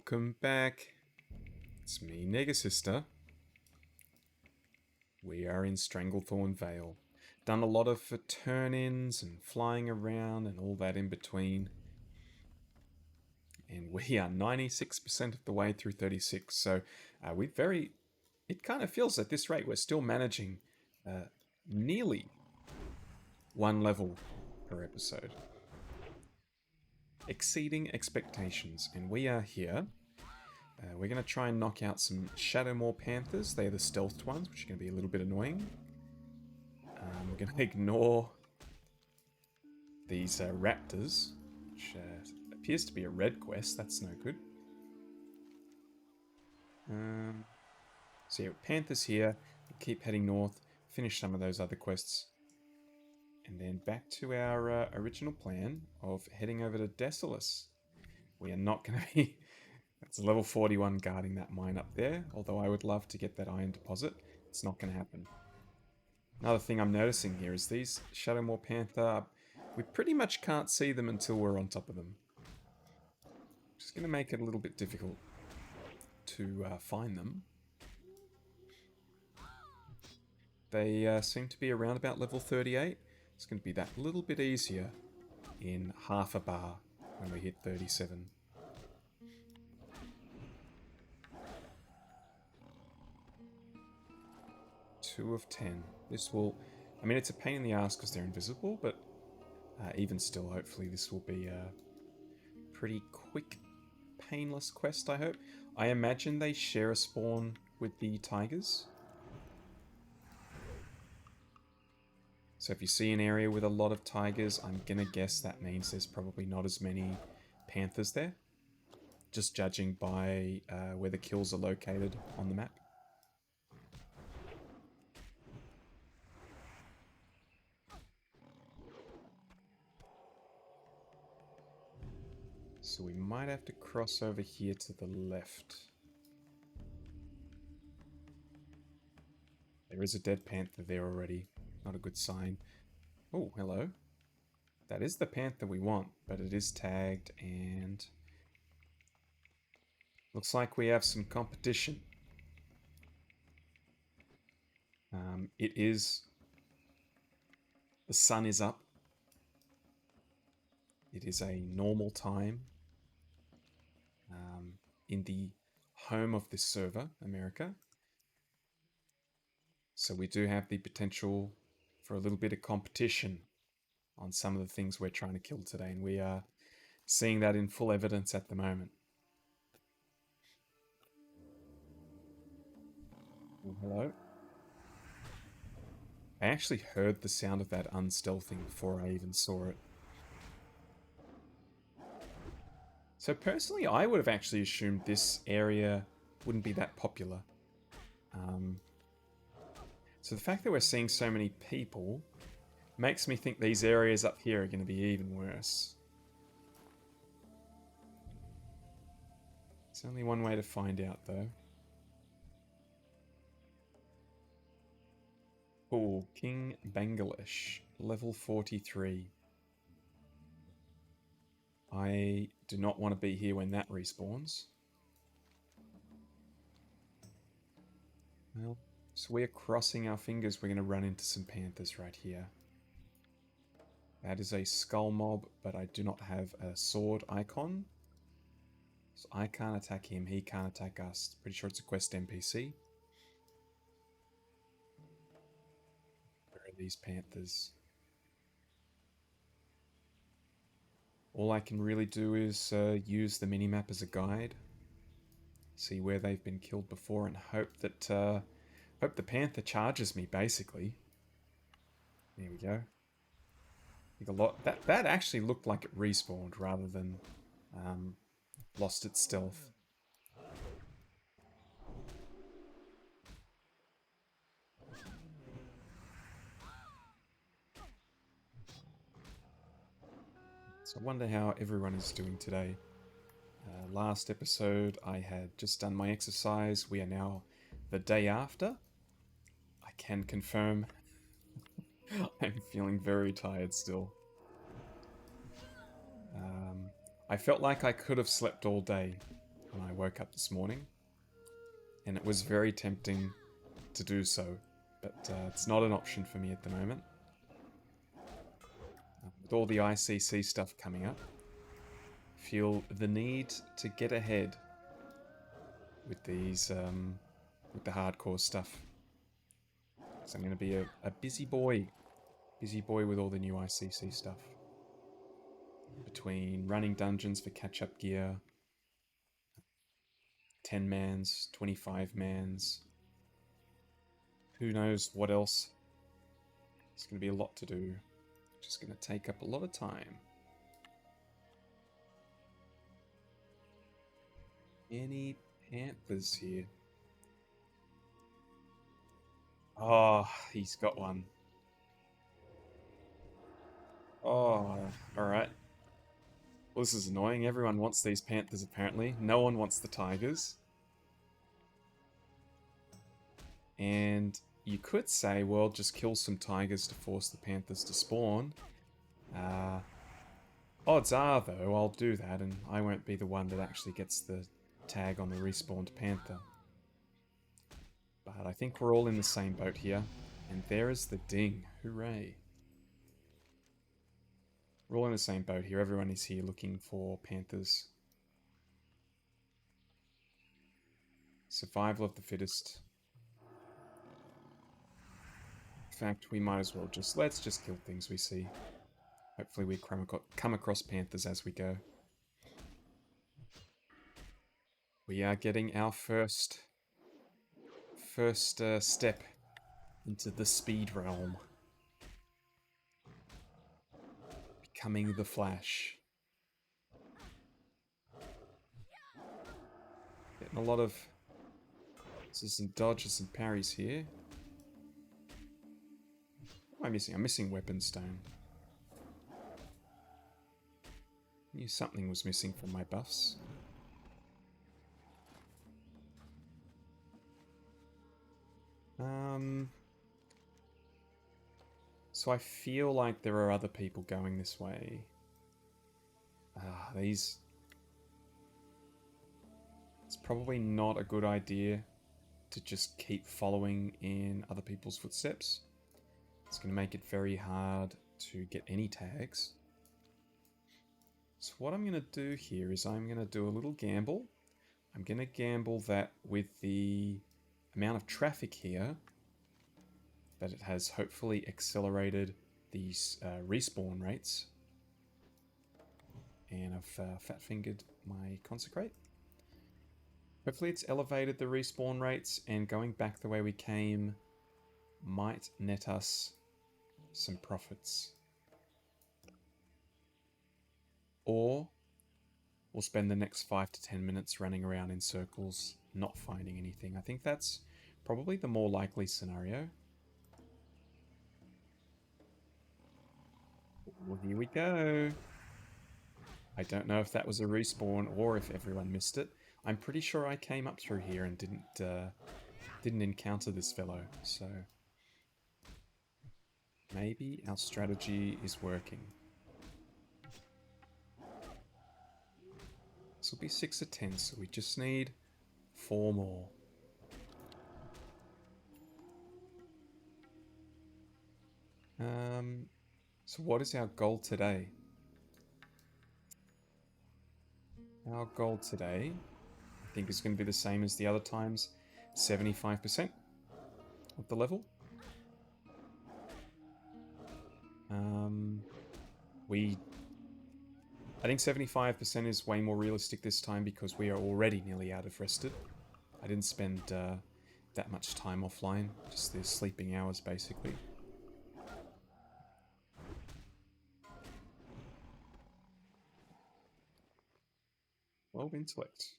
Welcome back. It's me, Negasister. We are in Stranglethorn Vale. Done a lot of turn-ins and flying around and all that in between. And we are 96% of the way through 36. So it kind of feels at this rate we're still managing nearly one level per episode. Exceeding expectations. And we are here. We're going to try and knock out some Shadowmoor Panthers. They're the stealthed ones, which are going to be a little bit annoying. We're going to ignore these raptors, which appears to be a red quest. That's no good. So yeah, Panthers here. We'll keep heading north, finish some of those other quests, and then back to our original plan of heading over to Desolace. We are not going to be... That's a level 41 guarding that mine up there, although I would love to get that iron deposit. It's not going to happen. Another thing I'm noticing here is these Shadowmoor Panther, we pretty much can't see them until we're on top of them. Which is going to make it a little bit difficult to find them. They seem to be around about level 38. It's going to be that little bit easier in half a bar when we hit 37. 2 of 10. This will... I mean, it's a pain in the ass because they're invisible, but even still, hopefully this will be a pretty quick, painless quest, I hope. I imagine they share a spawn with the tigers. So if you see an area with a lot of tigers, I'm gonna guess that means there's probably not as many panthers there. Just judging by where the kills are located on the map. So we might have to cross over here to the left. There is a dead panther there already. Not a good sign. Oh, hello. That is the panther we want, but it is tagged and... Looks like we have some competition. It is... The sun is up. It is a normal time. In the home of this server, America. So we do have the potential for a little bit of competition on some of the things we're trying to kill today, and we are seeing that in full evidence at the moment. Oh, hello. I actually heard the sound of that unstealthing before I even saw it. So personally, I would have actually assumed this area wouldn't be that popular. So the fact that we're seeing so many people makes me think these areas up here are going to be even worse. There's only one way to find out, though. Oh, King Bangladesh, level 43. I do not want to be here when that respawns. Well, so we're crossing our fingers we're going to run into some panthers right here. That is a skull mob, but I do not have a sword icon. So I can't attack him, he can't attack us. Pretty sure it's a quest NPC. Where are these panthers? All I can really do is use the minimap as a guide. See where they've been killed before and hope that hope the panther charges me, basically. There we go. I think a lot that actually looked like it respawned rather than lost its stealth. So I wonder how everyone is doing today. Last episode I had just done my exercise. We are now the day after. I can confirm I'm feeling very tired still. I felt like I could have slept all day. when I woke up this morning. And it was very tempting to do so, but it's not an option for me at the moment. With all the ICC stuff coming up, I feel the need to get ahead with these, with the hardcore stuff. So I'm going to be a busy boy with all the new ICC stuff. Between running dungeons for catch-up gear, 10 mans, 25 mans, who knows what else. It's going to be a lot to do. Just going to take up a lot of time. Any panthers here? Oh, he's got one. Oh, alright. Well, this is annoying. Everyone wants these panthers, apparently. No one wants the tigers. And you could say, well, just kill some tigers to force the panthers to spawn. Odds are, though, I'll do that, and I won't be the one that actually gets the tag on the respawned panther. But I think we're all in the same boat here. And there is the ding. Hooray. We're all in the same boat here. Everyone is here looking for panthers. Survival of the fittest. In fact, we might as well let's just kill things we see. Hopefully we come across panthers as we go. We are getting our first step into the speed realm. Becoming the Flash. Getting a lot of some dodges and parries here. What am I missing? I'm missing Weapon Stone. I knew something was missing from my buffs. So I feel like there are other people going this way. It's probably not a good idea to just keep following in other people's footsteps. It's going to make it very hard to get any tags. So what I'm going to do here is I'm going to do a little gamble. I'm going to gamble that with the amount of traffic here, that it has hopefully accelerated these respawn rates. And I've fat-fingered my Consecrate. Hopefully it's elevated the respawn rates, and going back the way we came might net us some profits. Or we'll spend the next 5 to 10 minutes running around in circles, not finding anything. I think that's probably the more likely scenario. Well, here we go. I don't know if that was a respawn or if everyone missed it. I'm pretty sure I came up through here and didn't encounter this fellow, so maybe our strategy is working. This will be 6 of 10, so we just need 4 more. So what is our goal today? Our goal today, I think, is going to be the same as the other times. 75% of the level. I think 75% is way more realistic this time because we are already nearly out of rested. I didn't spend that much time offline, just the sleeping hours basically. 12 intellect.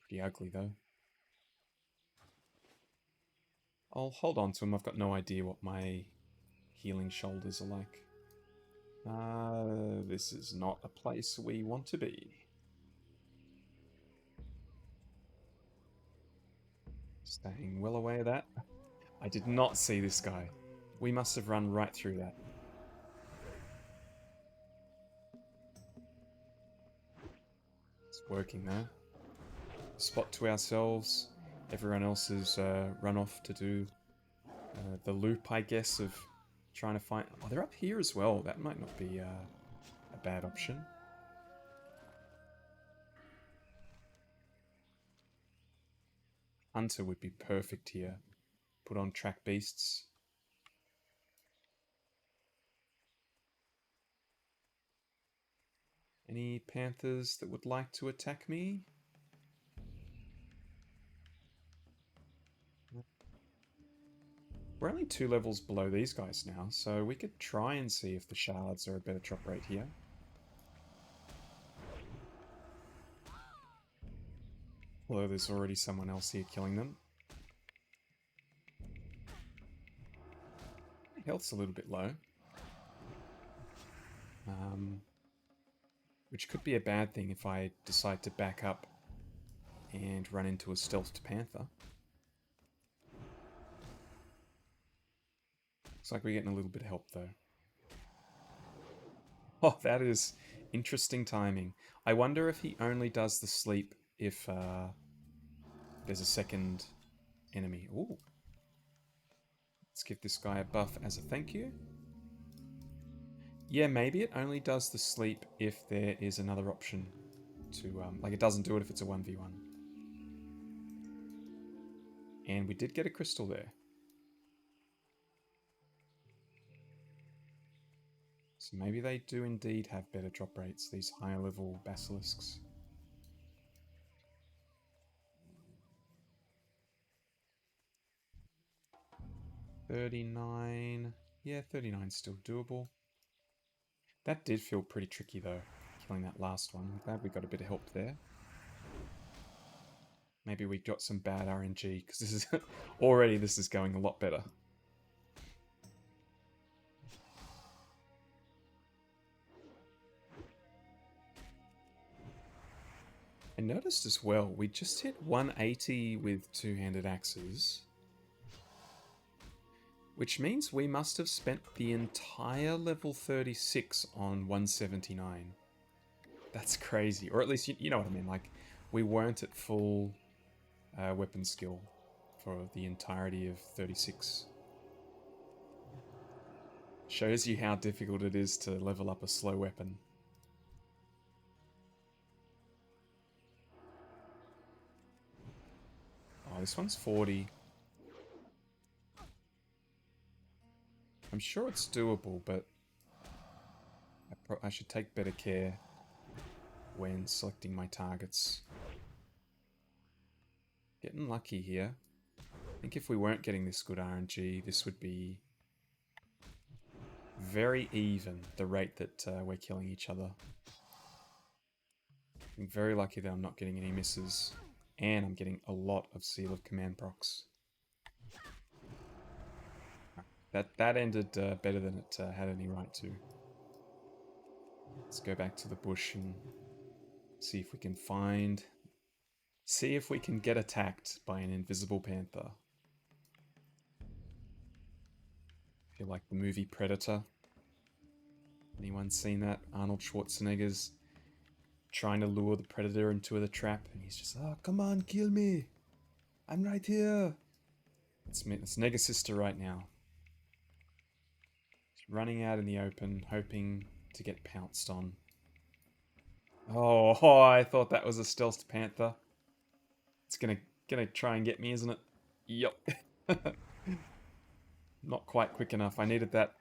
Pretty ugly though. I'll hold on to him. I've got no idea what my healing shoulders are like. This is not a place we want to be. Staying well away of that. I did not see this guy. We must have run right through that. It's working though. spot to ourselves. Everyone else has run off to do the loop, I guess, of trying to find... Oh, they're up here as well. That might not be a bad option. Hunter would be perfect here. Put on track beasts. Any panthers that would like to attack me? We're only 2 levels below these guys now, so we could try and see if the shards are a better drop rate here. Although there's already someone else here killing them. Health's a little bit low. Which could be a bad thing if I decide to back up and run into a stealthed panther. Looks like we're getting a little bit of help though. Oh, that is interesting timing. I wonder if he only does the sleep if there's a second enemy. Ooh. Let's give this guy a buff as a thank you. Yeah, maybe it only does the sleep if there is another option to... like, it doesn't do it if it's a 1v1. And we did get a crystal there. So maybe they do indeed have better drop rates, these higher level basilisks. $39... Yeah, 39's still doable. That did feel pretty tricky though, killing that last one. I'm glad we got a bit of help there. Maybe we got some bad RNG, because this is... already this is going a lot better. I noticed as well, we just hit 180 with two-handed axes. Which means we must have spent the entire level 36 on 179. That's crazy. Or at least, you know what I mean. Like, we weren't at full weapon skill for the entirety of 36. Shows you how difficult it is to level up a slow weapon. Oh, this one's 40. I'm sure it's doable, but I should take better care when selecting my targets. Getting lucky here. I think if we weren't getting this good RNG, this would be very even, the rate that we're killing each other. I'm very lucky that I'm not getting any misses, and I'm getting a lot of Seal of Command procs. That ended better than it had any right to. Let's go back to the bush and see if we can find... See if we can get attacked by an invisible panther. I feel like the movie Predator. Anyone seen that? Arnold Schwarzenegger's trying to lure the predator into the trap, and he's just, oh, come on, kill me. I'm right here. It's Negasister right now. Running out in the open, hoping to get pounced on. Oh, I thought that was a stealth panther. It's gonna try and get me, isn't it? Yup. Not quite quick enough. I needed that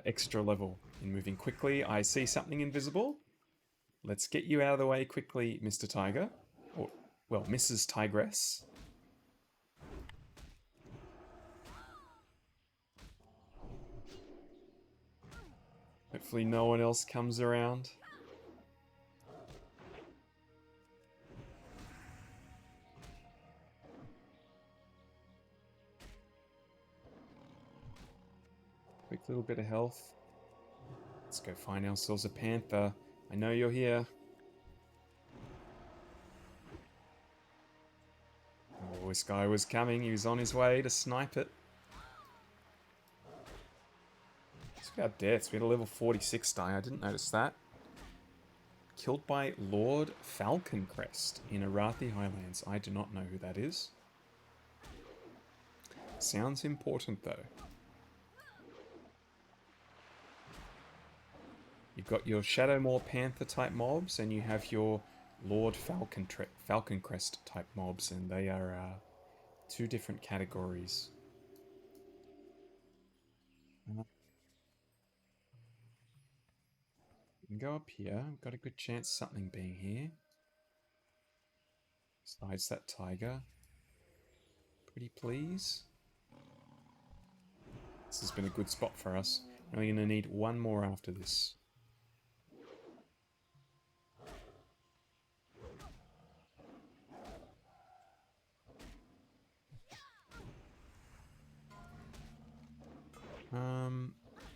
extra level in moving quickly. I see something invisible. Let's get you out of the way quickly, Mr. Tiger. Or, well, Mrs. Tigress. Hopefully no one else comes around. Quick little bit of health. Let's go find ourselves a panther. I know you're here. Oh, this guy was coming. He was on his way to snipe it. Look at our deaths. We had a level 46 die. I didn't notice that. Killed by Lord Falconcrest in Arathi Highlands. I do not know who that is. Sounds important though. You've got your Shadowmoor Panther type mobs, and you have your Lord Falconcrest type mobs, and they are two different categories. We can go up here. We've got a good chance of something being here. Besides that tiger. Pretty please. This has been a good spot for us. We're only going to need one more after this.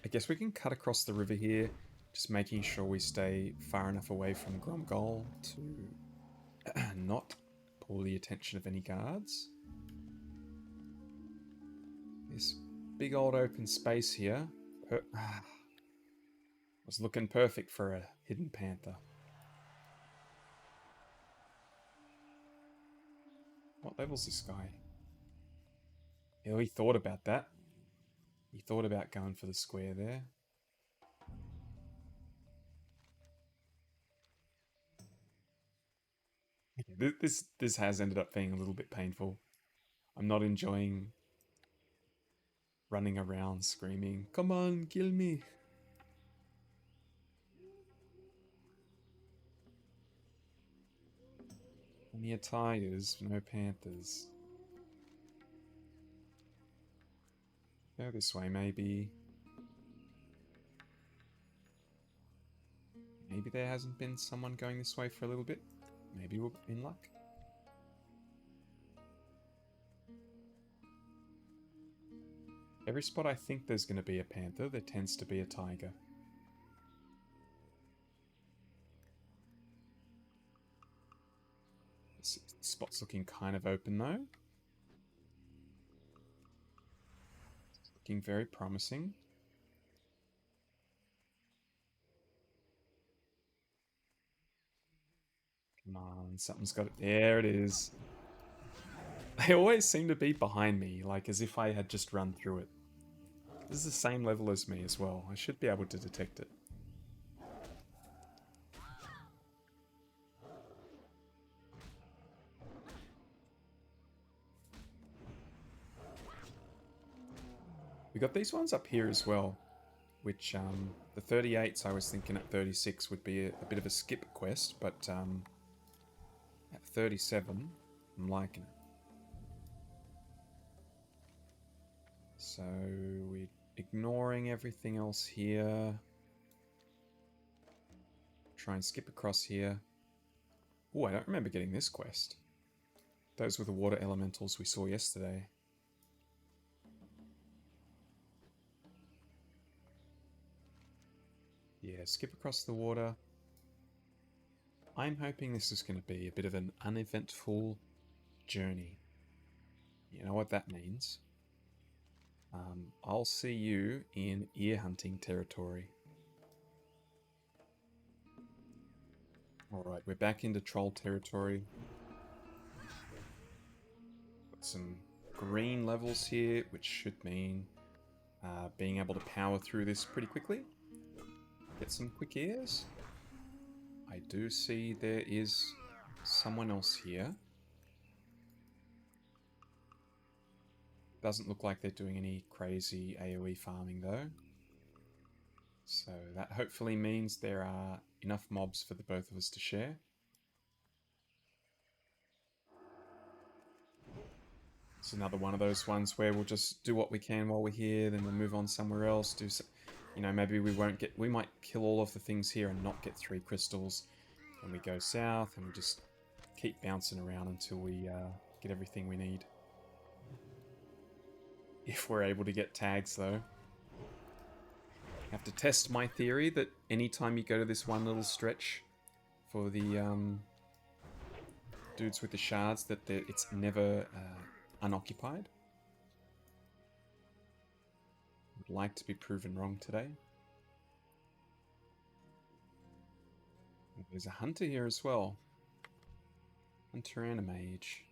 I guess we can cut across the river here, just making sure we stay far enough away from Gromgol to not pull the attention of any guards. This big old open space here was looking perfect for a hidden panther. What level's this guy? Oh, he thought about that. He thought about going for the square there. This has ended up being a little bit painful. I'm not enjoying running around screaming, "Come on, kill me!" Plenty of tigers, no panthers. Go this way, maybe. Maybe there hasn't been someone going this way for a little bit. Maybe we're in luck. Every spot I think there's going to be a panther, there tends to be a tiger. This spot's looking kind of open though. Looking very promising. Come on, something's got it. There it is. They always seem to be behind me, like as if I had just run through it. This is the same level as me as well. I should be able to detect it. We got these ones up here as well, which the 38s I was thinking at 36 would be a bit of a skip quest, but at 37 I'm liking it. So we're ignoring everything else here. Try and skip across here. Oh, I don't remember getting this quest. Those were the water elementals we saw yesterday. Yeah, skip across the water. I'm hoping this is going to be a bit of an uneventful journey. You know what that means. I'll see you in ear hunting territory. Alright, we're back into troll territory. Got some green levels here, which should mean being able to power through this pretty quickly. Get some quick ears. I do see there is someone else here. Doesn't look like they're doing any crazy AoE farming though. So that hopefully means there are enough mobs for the both of us to share. It's another one of those ones where we'll just do what we can while we're here, then we'll move on somewhere else, do some, you know, maybe we might kill all of the things here and not get 3 crystals. And we go south and we just keep bouncing around until we get everything we need. If we're able to get tags though. I have to test my theory that anytime you go to this one little stretch for the dudes with the shards, that it's never unoccupied. Would like to be proven wrong today. There's a hunter here as well. Hunter and a mage.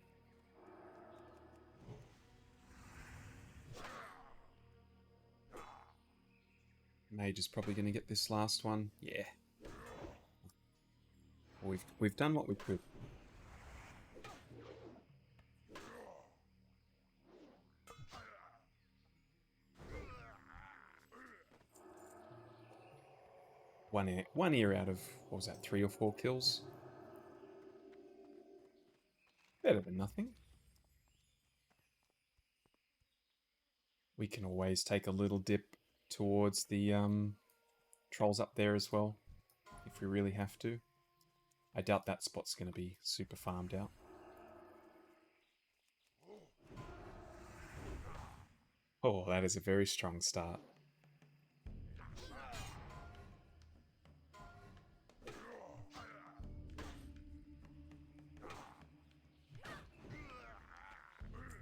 Mage is probably going to get this last one. Yeah. We've done what we could. One ear out of, what was that, 3 or 4 kills? Better than nothing. We can always take a little dip towards the trolls up there as well, if we really have to. I doubt that spot's going to be super farmed out. Oh, that is a very strong start.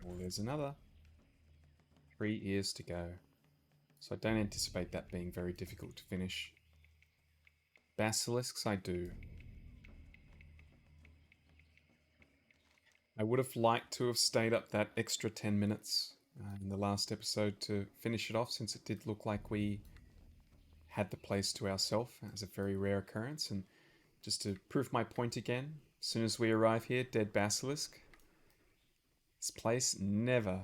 Oh, there's another. 3 ears to go. So I don't anticipate that being very difficult to finish. Basilisks, I do. I would have liked to have stayed up that extra 10 minutes in the last episode to finish it off, since it did look like we had the place to ourselves as a very rare occurrence. And just to prove my point again, as soon as we arrive here, dead basilisk, this place never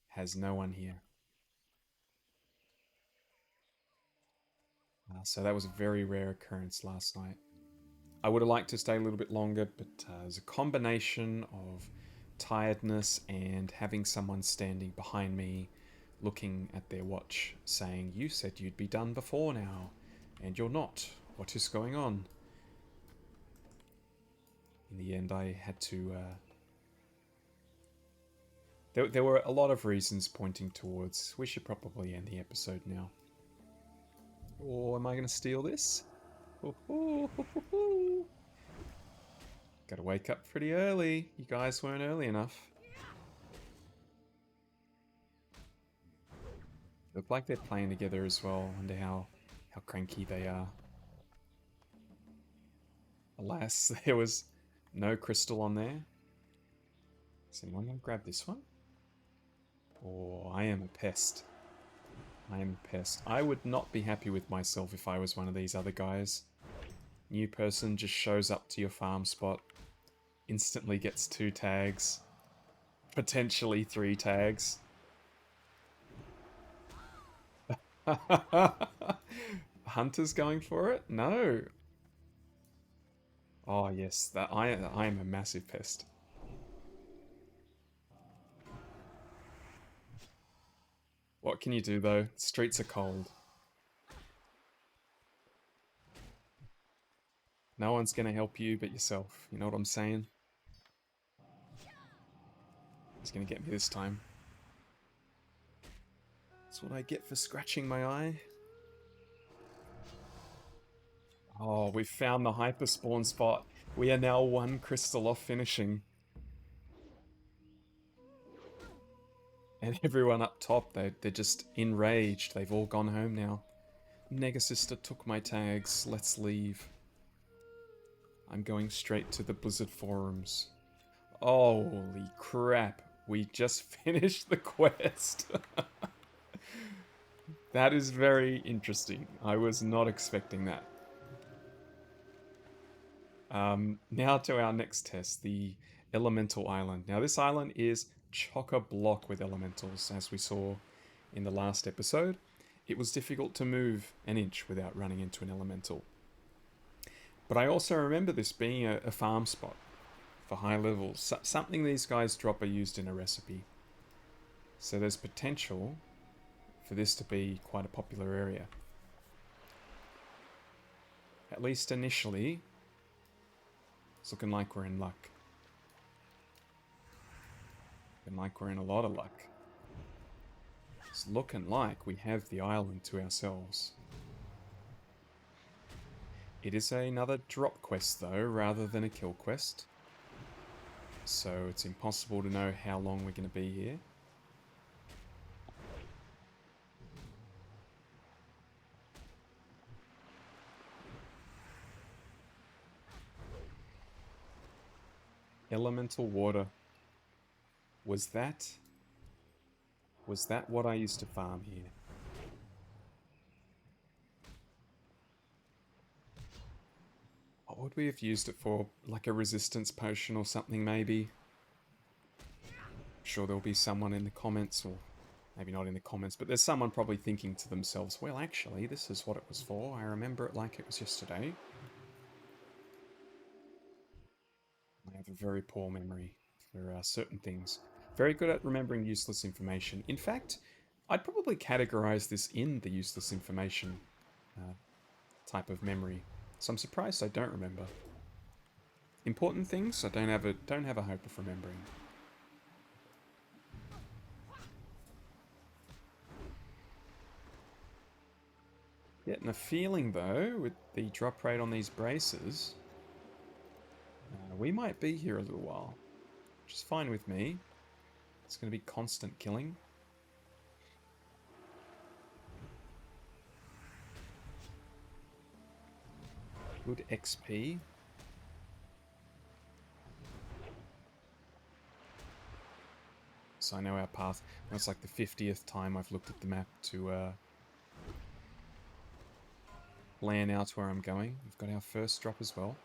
has no one here. So that was a very rare occurrence last night. I would have liked to stay a little bit longer, but there's a combination of tiredness and having someone standing behind me looking at their watch saying, "You said you'd be done before now, and you're not. What is going on?" In the end, I had to... There were a lot of reasons pointing towards, we should probably end the episode now. Or am I going to steal this? Gotta wake up pretty early. You guys weren't early enough. Look like they're playing together as well. Wonder how cranky they are. Alas, there was no crystal on there. Is anyone gonna grab this one? Oh, I am a pest. I am a pest. I would not be happy with myself if I was one of these other guys. New person just shows up to your farm spot, instantly gets 2 tags, potentially 3 tags. Hunter's going for it? No. Oh yes, that I am a massive pest. What can you do though? Streets are cold. No one's gonna help you but yourself. You know what I'm saying? He's gonna get me this time. That's what I get for scratching my eye. Oh, we've found the hyperspawn spot. We are now 1 crystal off finishing. And everyone up top, they're just enraged. They've all gone home now. Negasister took my tags. Let's leave. I'm going straight to the Blizzard forums. Holy crap. We just finished the quest. That is very interesting. I was not expecting that. Now to our next test, the Elemental Island. Now this island is chock-a-block with elementals, as we saw in the last episode. It was difficult to move an inch without running into an elemental. But I also remember this being a farm spot for high levels. Something these guys drop are used in a recipe. So there's potential for this to be quite a popular area. At least initially, it's looking like we're in luck. Looking like we're in a lot of luck. It's looking like we have the island to ourselves. It is another drop quest though, rather than a kill quest. So it's impossible to know how long we're going to be here. Elemental water. Was that what I used to farm here? What would we have used it for? Like a resistance potion or something, maybe? I'm sure there'll be someone in the comments, or maybe not in the comments, but there's someone probably thinking to themselves, well, actually, this is what it was for. I remember it like it was yesterday. I have a very poor memory for certain things. Very good at remembering useless information. In fact, I'd probably categorize this in the useless information type of memory. So I'm surprised I don't remember. Important things I don't have a hope of remembering. Getting a feeling though, with the drop rate on these braces, we might be here a little while, which is fine with me. It's going to be constant killing. Good XP. So I know our path. That's like the 50th time I've looked at the map to plan out where I'm going. We've got our first drop as well.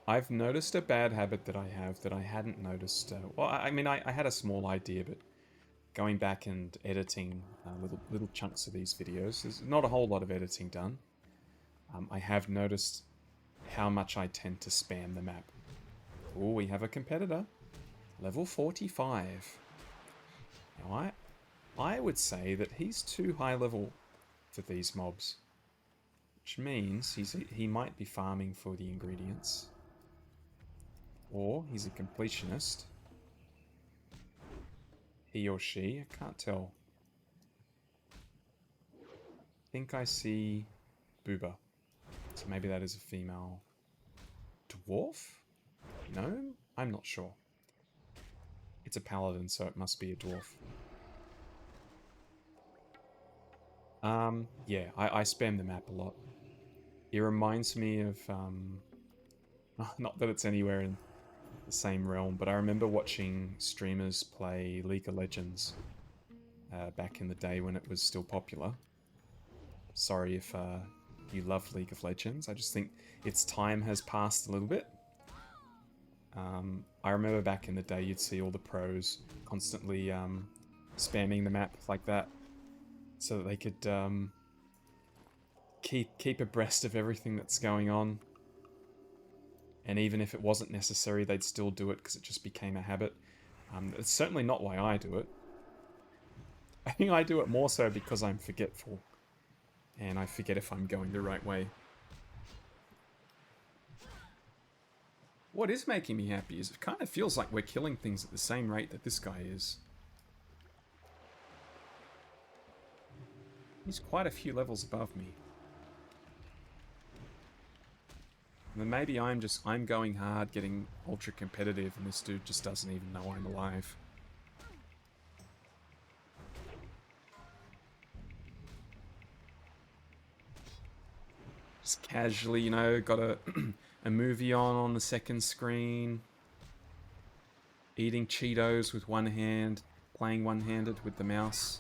I've noticed a bad habit that I have that I hadn't noticed. Well, I mean, I had a small idea, but going back and editing little chunks of these videos, there's not a whole lot of editing done. I have noticed how much I tend to spam the map. Oh, we have a competitor. Level 45. Now, I would say that he's too high level for these mobs. Which means he might be farming for the ingredients. Or he's a completionist. He or she, I can't tell. I think I see Booba. So maybe that is a female dwarf? No? I'm not sure. It's a paladin, so it must be a dwarf. Yeah, I spam the map a lot. It reminds me of, not that it's anywhere in the same realm, but I remember watching streamers play League of Legends back in the day when it was still popular. Sorry if you love League of Legends. I just think its time has passed a little bit. I remember back in the day you'd see all the pros constantly spamming the map like that so that they could keep abreast of everything that's going on. And even if it wasn't necessary, they'd still do it because it just became a habit. It's certainly not why I do it. I think I do it more so because I'm forgetful. And I forget if I'm going the right way. What is making me happy is it kind of feels like we're killing things at the same rate that this guy is. He's quite a few levels above me. And then maybe I'm going hard, getting ultra competitive, and this dude just doesn't even know I'm alive. Just casually, you know, got a movie on the second screen. Eating Cheetos with one hand, playing one-handed with the mouse.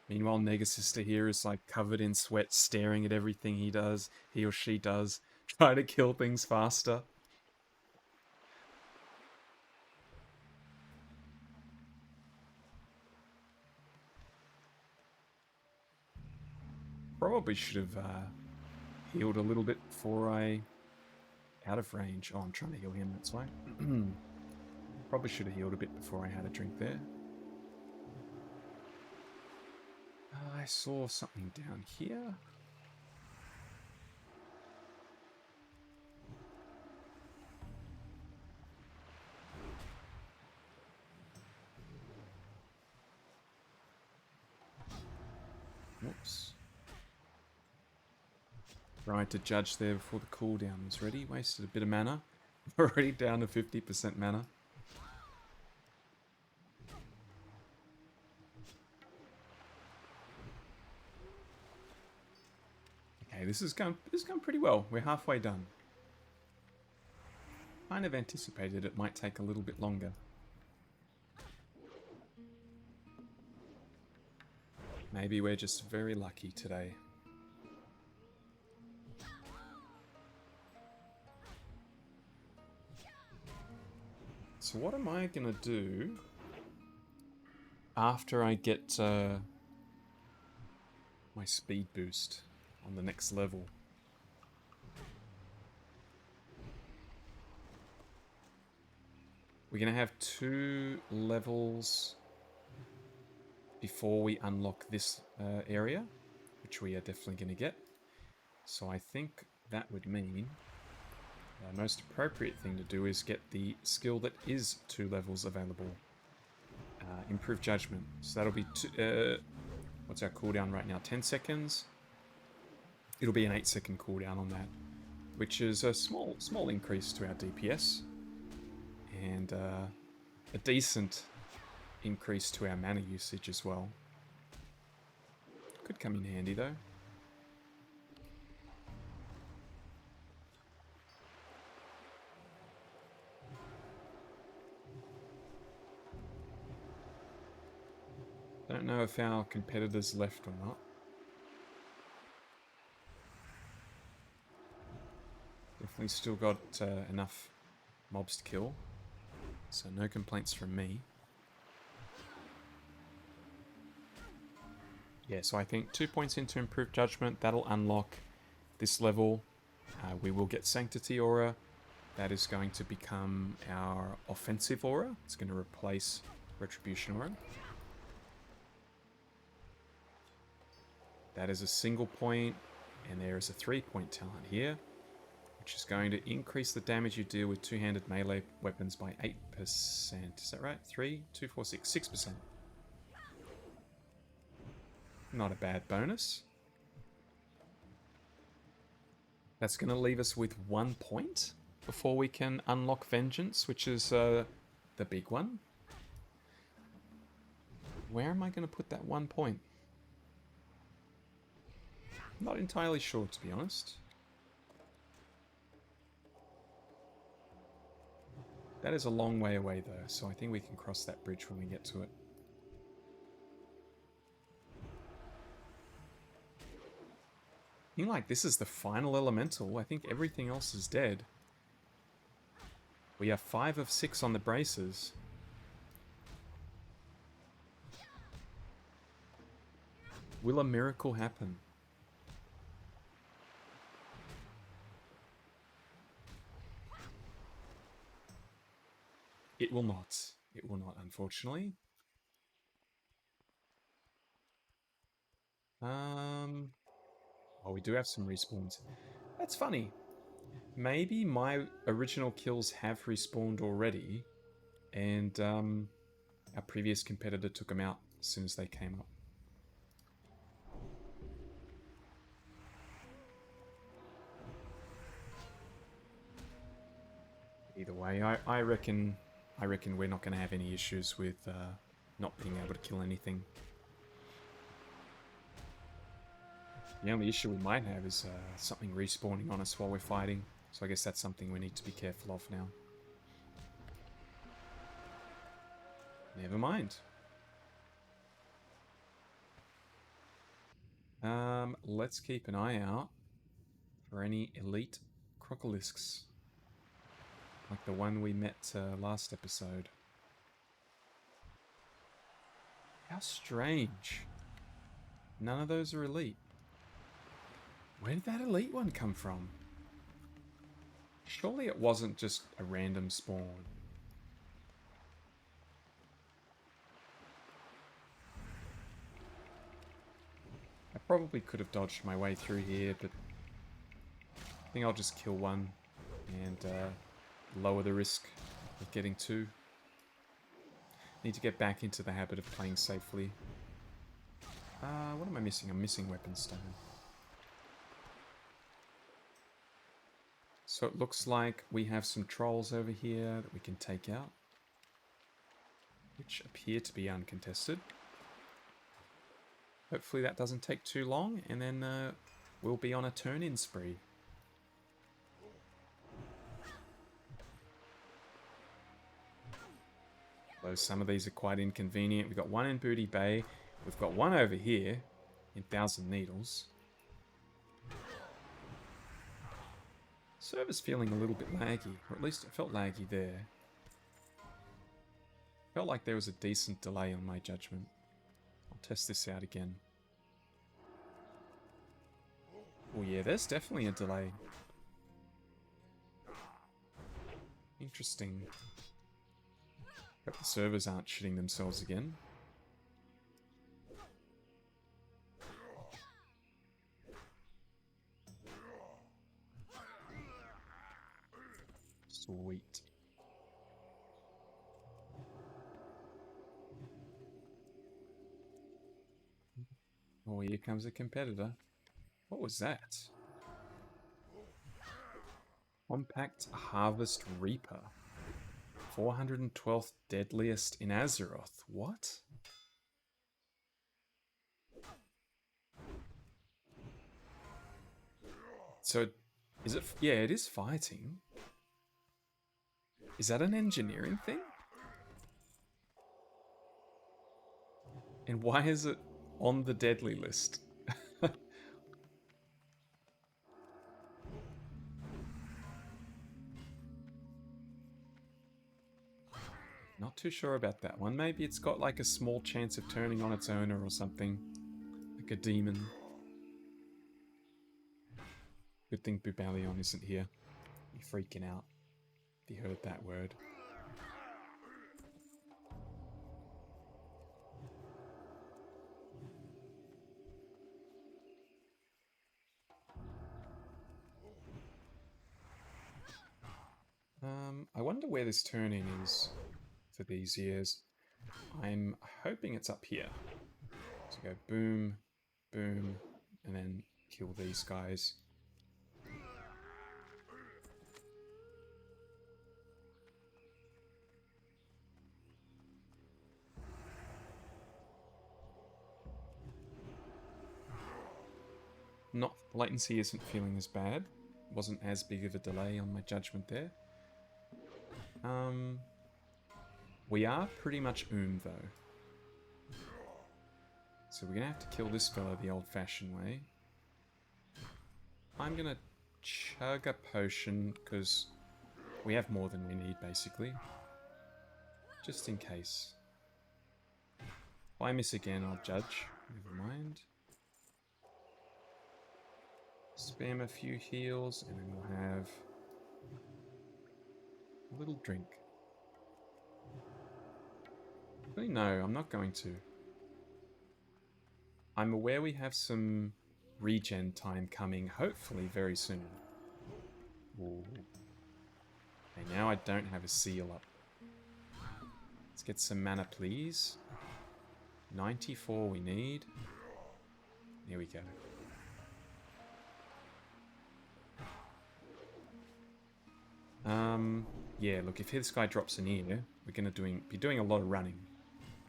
Meanwhile, Negasister here is like covered in sweat, staring at everything he or she does, trying to kill things faster. Probably should have healed a little bit before I... Out of range. Oh, I'm trying to heal him, that's why. Probably should have healed a bit before I had a drink there. I saw something down here. Whoops. Tried to judge there before the cooldown was ready. Wasted a bit of mana. Already down to 50% mana. Okay, this is going pretty well. We're halfway done. kind of anticipated it might take a little bit longer. Maybe we're just very lucky today. So what am I gonna do after I get my speed boost on the next level? We're gonna have 2 levels before we unlock this area, which we are definitely gonna get. So I think that would mean the most appropriate thing to do is get the skill that is 2 levels available. Improved Judgment. So that'll be, what's our cooldown right now? 10 seconds? It'll be an 8-second cooldown on that, which is a small increase to our DPS. And a decent increase to our mana usage as well. Could come in handy though. I don't know if our competitors left or not. Definitely still got enough mobs to kill. So no complaints from me. Yeah, so I think 2 points into Improved Judgment, that'll unlock this level. We will get Sanctity Aura. That is going to become our offensive aura. It's going to replace Retribution Aura. That is a single point, and there is a 3-point talent here, which is going to increase the damage you deal with two-handed melee weapons by 8%. Is that right? 3, 2, 4, 6, 6%. Not a bad bonus. That's going to leave us with 1 point before we can unlock Vengeance, which is the big one. Where am I going to put that 1 point? Not entirely sure, to be honest. That is a long way away, though, so I think we can cross that bridge when we get to it. I feel like this is the final elemental. I think everything else is dead. We have 5 of 6 on the braces. Will a miracle happen? It will not. It will not, unfortunately. Oh, we do have some respawns. That's funny. Maybe my original kills have respawned already, and our previous competitor took them out as soon as they came up. Either way, I reckon we're not going to have any issues with not being able to kill anything. The only issue we might have is something respawning on us while we're fighting. So I guess that's something we need to be careful of now. Never mind. Let's keep an eye out for any elite crocolisks. Like the one we met last episode. How strange. None of those are elite. Where did that elite one come from? Surely it wasn't just a random spawn. I probably could have dodged my way through here, but I think I'll just kill one and lower the risk of getting 2. Need to get back into the habit of playing safely. What am I missing? I'm missing Weapon Stone. So it looks like we have some trolls over here that we can take out, which appear to be uncontested. Hopefully that doesn't take too long, and then we'll be on a turn-in spree. Though some of these are quite inconvenient. We've got one in Booty Bay. We've got one over here in Thousand Needles. Server's feeling a little bit laggy, or at least it felt laggy there. Felt like there was a decent delay on my judgment. I'll test this out again. Oh yeah, there's definitely a delay. Interesting. Hope the servers aren't shitting themselves again. Sweet. Oh, here comes a competitor. What was that? Compact Harvest Reaper. 412th deadliest in Azeroth. What? So, is it... Yeah, it is fighting. Is that an engineering thing? And why is it on the deadly list? Not too sure about that one. Maybe it's got like a small chance of turning on its owner or something. Like a demon. Good thing Bubalion isn't here. He's freaking out if he heard that word. I wonder where this turn-in is for these years. I'm hoping it's up here. So go boom, boom, and then kill these guys. Not latency isn't feeling as bad. Wasn't as big of a delay on my judgment there. We are pretty much though. So we're gonna have to kill this fella the old-fashioned way. I'm gonna chug a potion because we have more than we need basically. Just in case. If I miss again, I'll judge. Never mind. Spam a few heals, and then we'll have a little drink. Actually, no, I'm not going to. I'm aware we have some regen time coming, hopefully very soon. Ooh. Okay, now I don't have a seal up. Let's get some mana, please. 94 we need. There we go. Yeah, look, if this guy drops an ear, we're going to be doing a lot of running.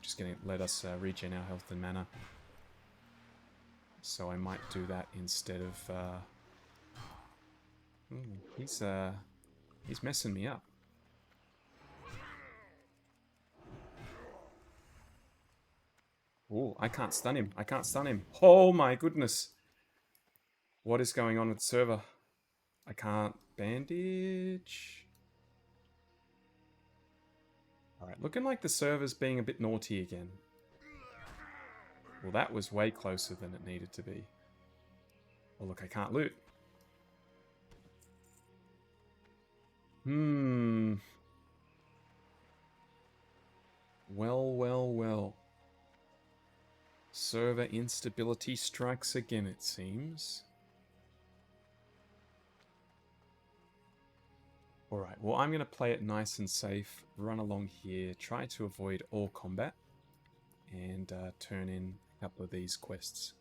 Just going to let us regen our health and mana. So I might do that instead of... he's messing me up. Oh, I can't stun him. I can't stun him. Oh my goodness. What is going on with the server? I can't bandage. Alright, looking like the server's being a bit naughty again. Well, that was way closer than it needed to be. Oh, look, I can't loot. Well, well, well. Server instability strikes again, it seems. Alright, well, I'm going to play it nice and safe, run along here, try to avoid all combat, and turn in a couple of these quests.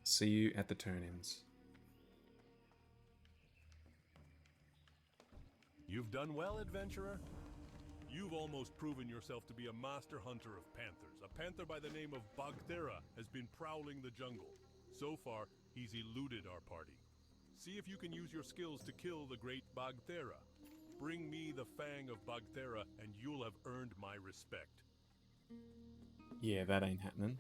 See you at the turn-ins. You've done well, adventurer. You've almost proven yourself to be a master hunter of panthers. A panther by the name of Bagthera has been prowling the jungle. So far, he's eluded our party. See if you can use your skills to kill the great Bagthera. Bring me the Fang of Bagthera, and you'll have earned my respect. Yeah, that ain't happening.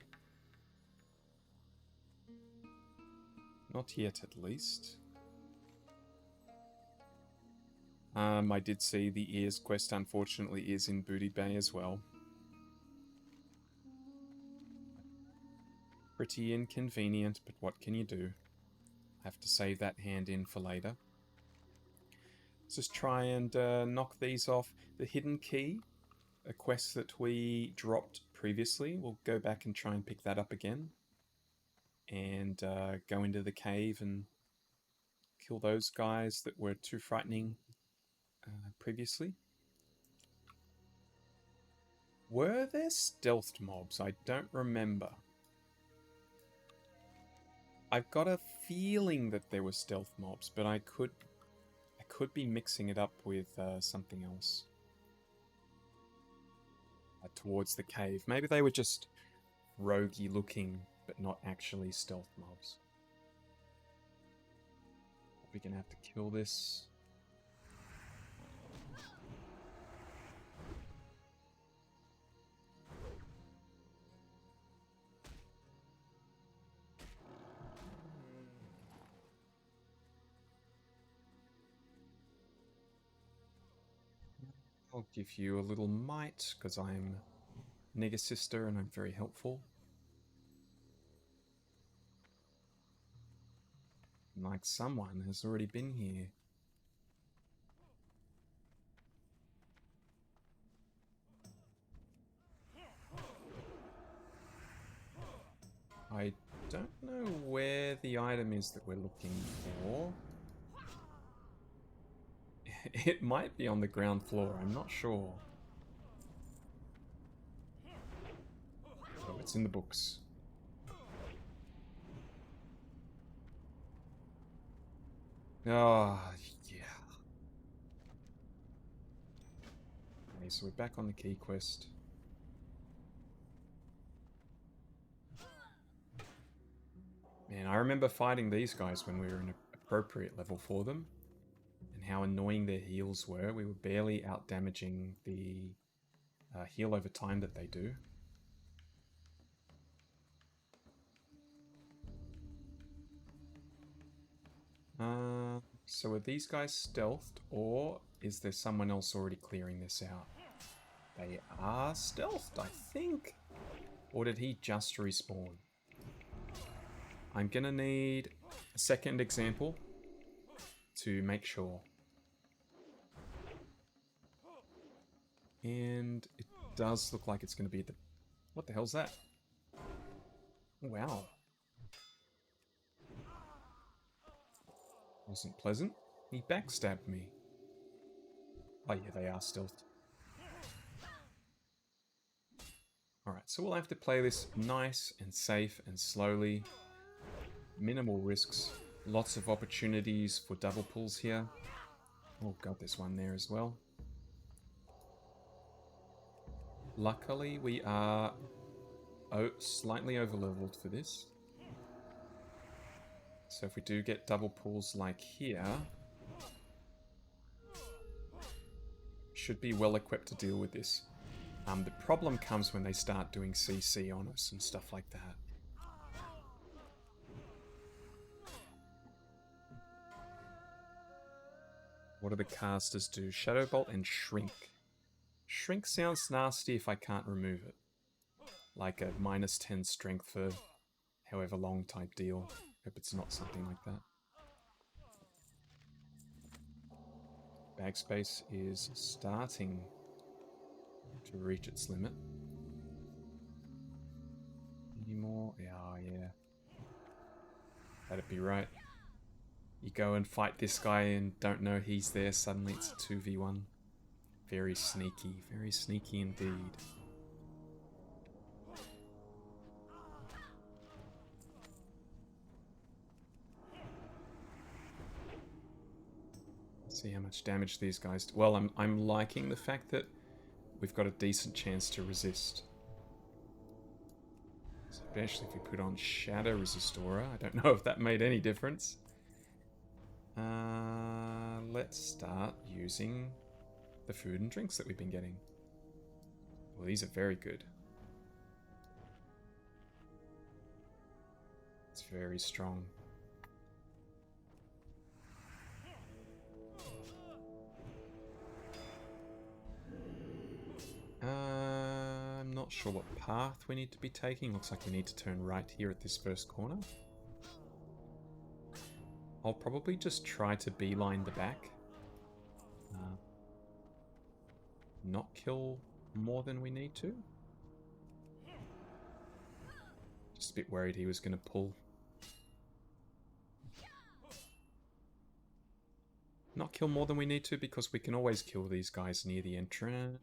Not yet, at least. I did see the Ears quest, unfortunately, is in Booty Bay as well. Pretty inconvenient, but what can you do? Have to save that hand in for later. Let's just try and knock these off. The Hidden Key, a quest that we dropped previously. We'll go back and try and pick that up again. And go into the cave and kill those guys that were too frightening previously. Were there stealthed mobs? I don't remember. I've got a feeling that there were stealth mobs, but I could be mixing it up with something else. Towards the cave. Maybe they were just roguey looking, but not actually stealth mobs. We're gonna have to kill this. I'll give you a little might, because I'm Negasister and I'm very helpful. Like someone has already been here. I don't know where the item is that we're looking for. It might be on the ground floor, I'm not sure. Oh, it's in the books. Oh, yeah. Okay, so we're back on the key quest. Man, I remember fighting these guys when we were in an appropriate level for them. And how annoying their heals were. We were barely out damaging the heal over time that they do. So are these guys stealthed, or is there someone else already clearing this out? They are stealthed, I think. Or did he just respawn? I'm gonna need a second example to make sure. And it does look like it's gonna be the... What the hell's that? Wow. Wasn't pleasant. He backstabbed me. Oh yeah, they are stealthed. Alright, so we'll have to play this nice and safe and slowly. Minimal risks. Lots of opportunities for double pulls here. Oh god, there's one there as well. Luckily, we are slightly overleveled for this. So if we do get double pulls like here, should be well equipped to deal with this. The problem comes when they start doing CC on us and stuff like that. What do the casters do? Shadow Bolt and Shrink. Shrink sounds nasty if I can't remove it. Like a -10 strength for however long type deal. Hope it's not something like that. Bag space is starting to reach its limit. Any more? Yeah. That'd be right. You go and fight this guy and don't know he's there, suddenly it's a 2v1. Very sneaky indeed. Let's see how much damage these guys do. Well, I'm liking the fact that we've got a decent chance to resist. Especially if we put on Shadow Resistora. I don't know if that made any difference. Let's start using the food and drinks that we've been getting. Well, these are very good. It's very strong. I'm not sure what path we need to be taking. Looks like we need to turn right here at this first corner. I'll probably just try to beeline the back. Not kill more than we need to. Just a bit worried he was going to pull. Not kill more than we need to because we can always kill these guys near the entrance.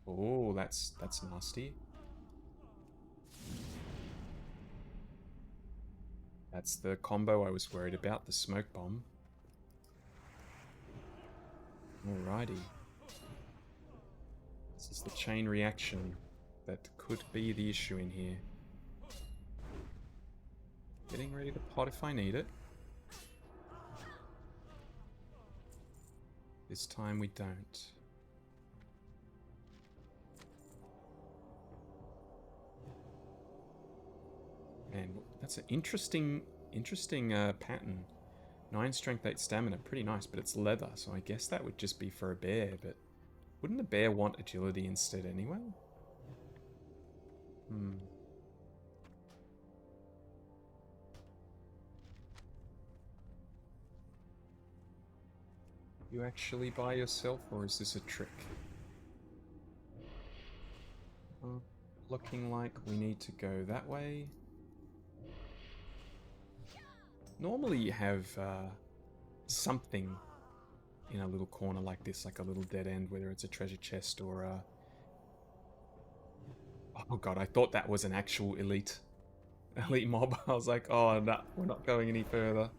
Oh, that's nasty. That's the combo I was worried about, the smoke bomb. Alrighty. This is the chain reaction that could be the issue in here. Getting ready to pot if I need it. This time we don't. And that's an interesting pattern. 9 strength, 8 stamina, pretty nice, but it's leather, so I guess that would just be for a bear, but wouldn't a bear want agility instead anyway? You actually by yourself, or is this a trick? Looking like we need to go that way. Normally you have something in a little corner like this, like a little dead end, whether it's a treasure chest or a... Oh god, I thought that was an actual elite mob. I was like, oh no, we're not going any further.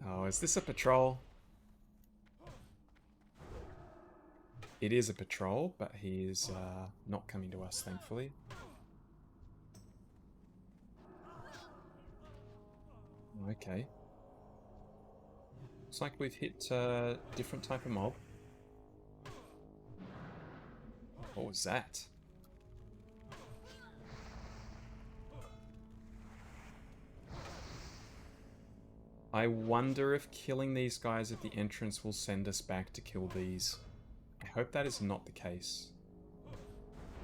Oh, is this a patrol? It is a patrol, but he is not coming to us, thankfully. Okay. Looks like we've hit a different type of mob. What was that? I wonder if killing these guys at the entrance will send us back to kill these. I hope that is not the case.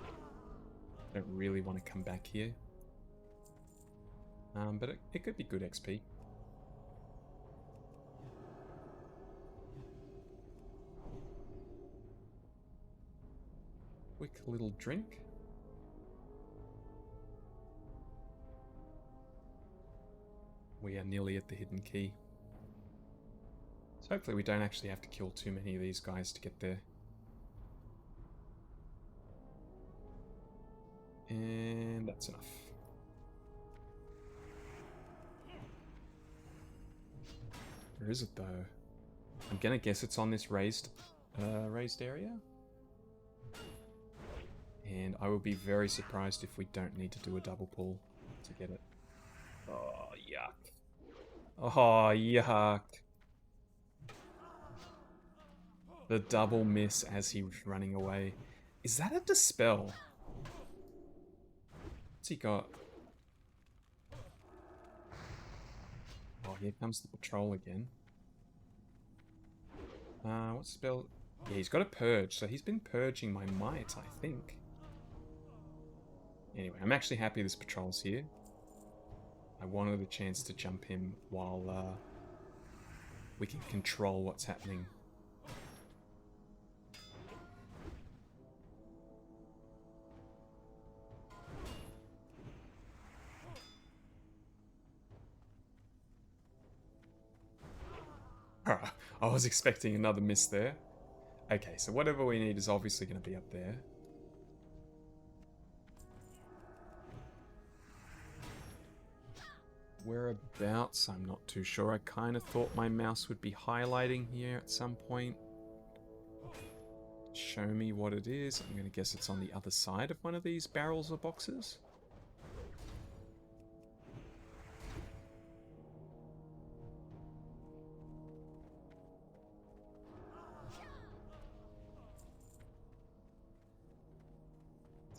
I don't really want to come back here. But it could be good XP. Quick little drink. We are nearly at the hidden key. So hopefully we don't actually have to kill too many of these guys to get there. And that's enough. Where is it though? I'm gonna guess it's on this raised area. And I will be very surprised if we don't need to do a double pull to get it. Oh, yuck. Oh, yuck. The double miss as he was running away. Is that a dispel? What's he got? Oh, here comes the patrol again. What spell? Yeah, he's got a purge, so he's been purging my might, I think. Anyway, I'm actually happy this patrol's here. I wanted a chance to jump him while we can control what's happening. I was expecting another miss there. Okay, so whatever we need is obviously going to be up there. Whereabouts? I'm not too sure. I kind of thought my mouse would be highlighting here at some point. Show me what it is. I'm going to guess it's on the other side of one of these barrels or boxes.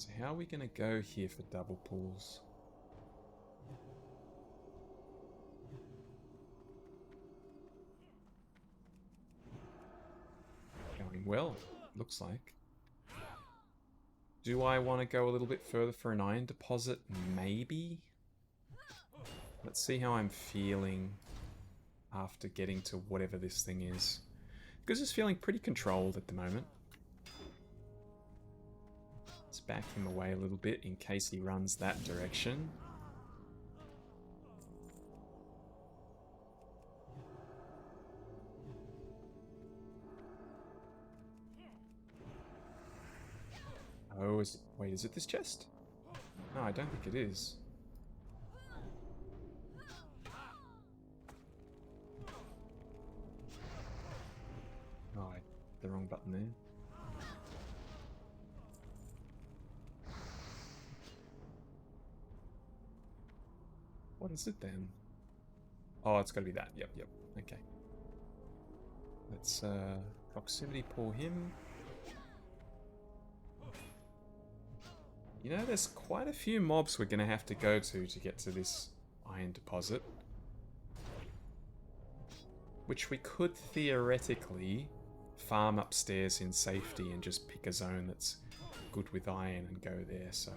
So how are we going to go here for double pulls? Going well, looks like. Do I want to go a little bit further for an iron deposit? Maybe? Let's see how I'm feeling after getting to whatever this thing is. Because it's feeling pretty controlled at the moment. Let's back him away a little bit in case he runs that direction. Oh, wait, is it this chest? No, I don't think it is. Oh, I hit the wrong button there. What is it then? Oh, it's gotta be that. Yep. Okay. Let's proximity pull him. You know, there's quite a few mobs we're gonna have to go to get to this iron deposit. Which we could theoretically farm upstairs in safety and just pick a zone that's good with iron and go there, so...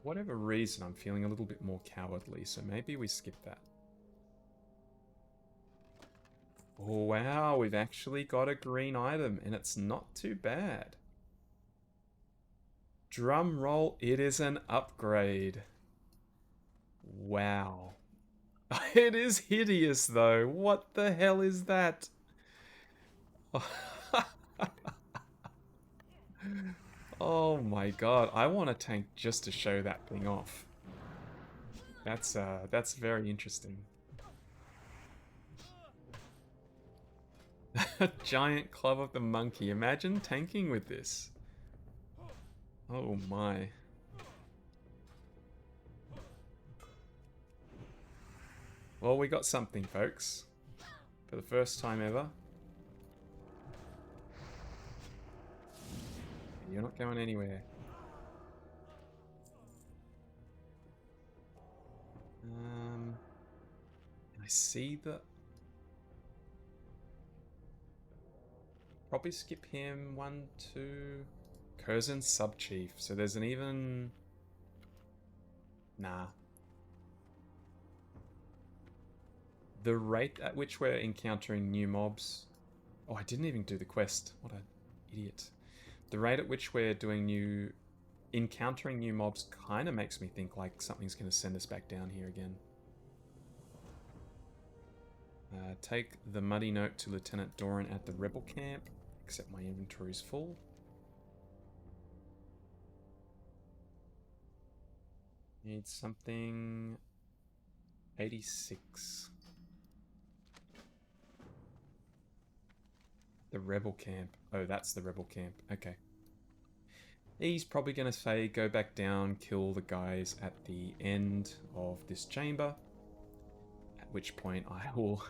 whatever reason, I'm feeling a little bit more cowardly, so maybe we skip that. Oh wow, we've actually got a green item, and it's not too bad. Drum roll, it is an upgrade. Wow. It is hideous though. What the hell is that? Oh my god, I want a tank just to show that thing off. That's very interesting. A giant club of the monkey. Imagine tanking with this. Oh my. Well, we got something, folks. For the first time ever. You're not going anywhere. I see that. Probably skip him. 1, 2. Curzon Sub-Chief. So there's an even... Nah. The rate at which we're encountering new mobs... Oh, I didn't even do the quest. What an idiot. The rate at which we're doing encountering new mobs kind of makes me think like something's going to send us back down here again. Take the muddy note to Lieutenant Doran at the rebel camp, except my inventory's full. Need something... 86. The rebel camp. Oh, that's the rebel camp. Okay. He's probably going to say go back down, kill the guys at the end of this chamber. At which point I will...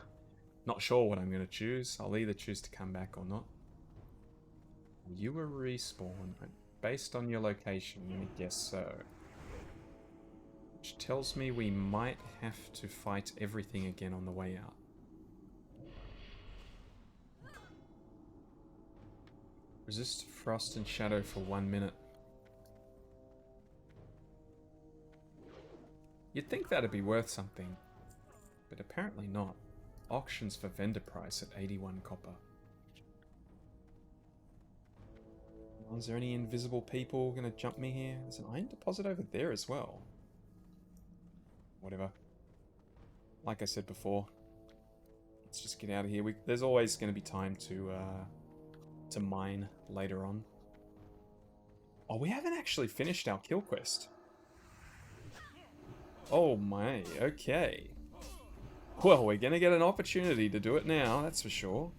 Not sure what I'm going to choose. I'll either choose to come back or not. You were respawn. Based on your location, I'm going to guess so. Which tells me we might have to fight everything again on the way out. Resist frost and shadow for 1 minute. You'd think that'd be worth something, but apparently not. Auctions for vendor price at 81 copper. Is there any invisible people gonna jump me here? There's an iron deposit over there as well. Whatever. Like I said before, let's just get out of here. There's always going to be time to mine later on. Oh, we haven't actually finished our kill quest. Oh my, okay. Well, we're going to get an opportunity to do it now, that's for sure.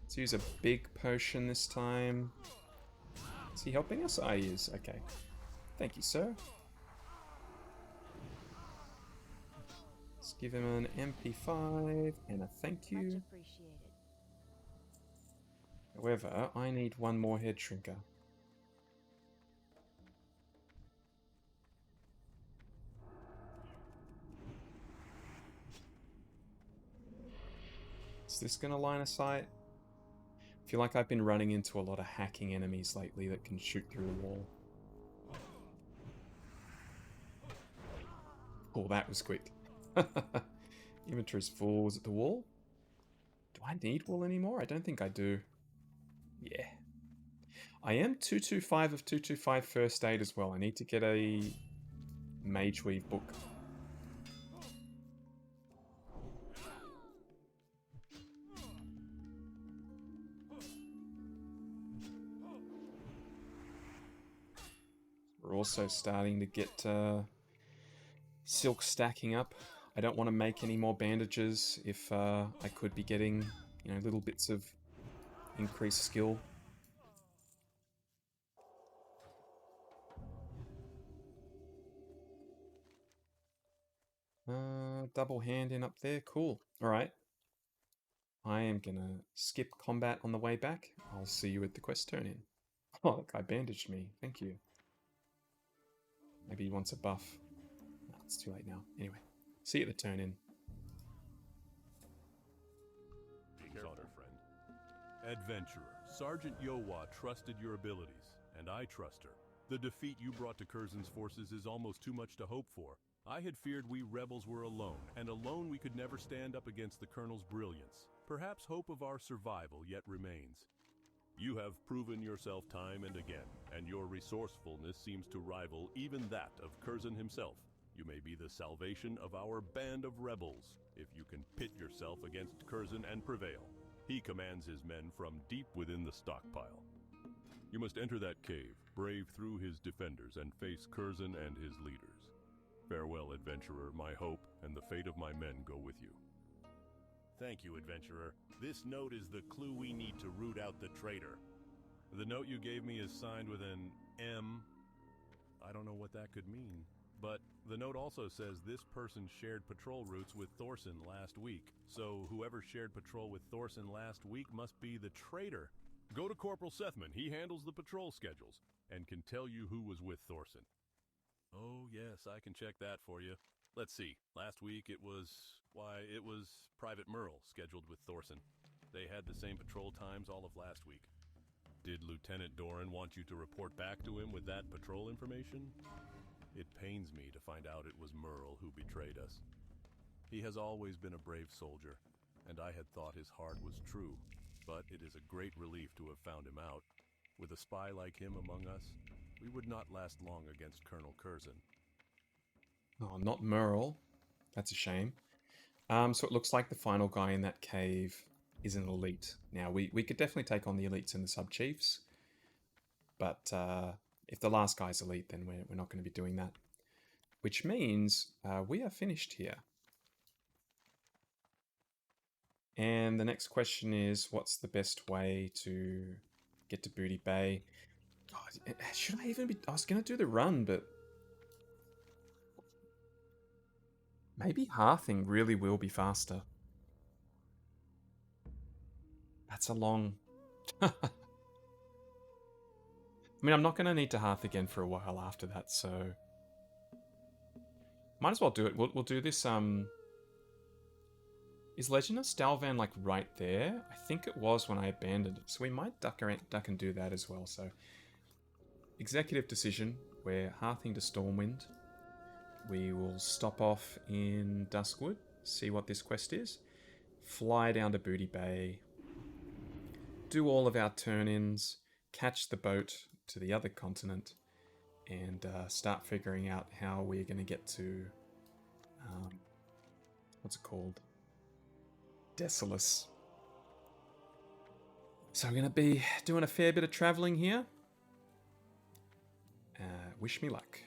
Let's use a big potion this time. Is he helping us? Ah, he is. Okay. Thank you, sir. Let's give him an MP5 and a thank Much you. appreciated. However, I need one more head shrinker. Is this going to line of sight? I feel like I've been running into a lot of hacking enemies lately that can shoot through a wall. Oh, that was quick. Inventory's full. Was it the wall? Do I need wool anymore? I don't think I do. Yeah. I am 225 of 225 first aid as well. I need to get a Mage Weave book. We're also starting to get silk stacking up. I don't want to make any more bandages if I could be getting, you know, little bits of increased skill. Double hand in up there. Cool. Alright. I am gonna skip combat on the way back. I'll see you at the quest turn-in. Oh, that guy bandaged me. Thank you. Maybe he wants a buff. No, it's too late now. Anyway, see you at the turn-in. Be careful, friend. Adventurer, Sergeant Yowa trusted your abilities, and I trust her. The defeat you brought to Curzon's forces is almost too much to hope for. I had feared we rebels were alone, and alone we could never stand up against the Colonel's brilliance. Perhaps hope of our survival yet remains. You have proven yourself time and again, and your resourcefulness seems to rival even that of Curzon himself. You may be the salvation of our band of rebels, if you can pit yourself against Curzon and prevail. He commands his men from deep within the stockpile. You must enter that cave, brave through his defenders, and face Curzon and his leaders. Farewell, adventurer. My hope and the fate of my men go with you. Thank you, adventurer. This note is the clue we need to root out the traitor. The note you gave me is signed with an M. I don't know what that could mean. But the note also says this person shared patrol routes with Thorson last week. So whoever shared patrol with Thorson last week must be the traitor. Go to Corporal Sethman. He handles the patrol schedules and can tell you who was with Thorson. Oh, yes, I can check that for you. Let's see. Last week it was Private Merle scheduled with Thorson. They had the same patrol times all of last week. Did Lieutenant Doran want you to report back to him with that patrol information? It pains me to find out it was Merle who betrayed us. He has always been a brave soldier, and I had thought his heart was true, but it is a great relief to have found him out. With a spy like him among us, we would not last long against Colonel Curzon. Oh, not Merle. That's a shame. So it looks like the final guy in that cave is an elite. Now, we could definitely take on the elites and the sub-chiefs, but if the last guy's elite, then we're not going to be doing that. Which means we are finished here. And the next question is, what's the best way to get to Booty Bay? God, should I even be... I was going to do the run, but... maybe Hearthing really will be faster. That's a long... I mean, I'm not going to need to Hearth again for a while after that, so... might as well do it. We'll do this, Is Legend of Stalvan, like, right there? I think it was when I abandoned it, so we might duck and do that as well, so... executive decision. We're Hearthing to Stormwind. We will stop off in Duskwood, see what this quest is, fly down to Booty Bay, do all of our turn-ins, catch the boat to the other continent, and start figuring out how we're going to get to, what's it called? Desolace. So I'm going to be doing a fair bit of travelling here. Wish me luck.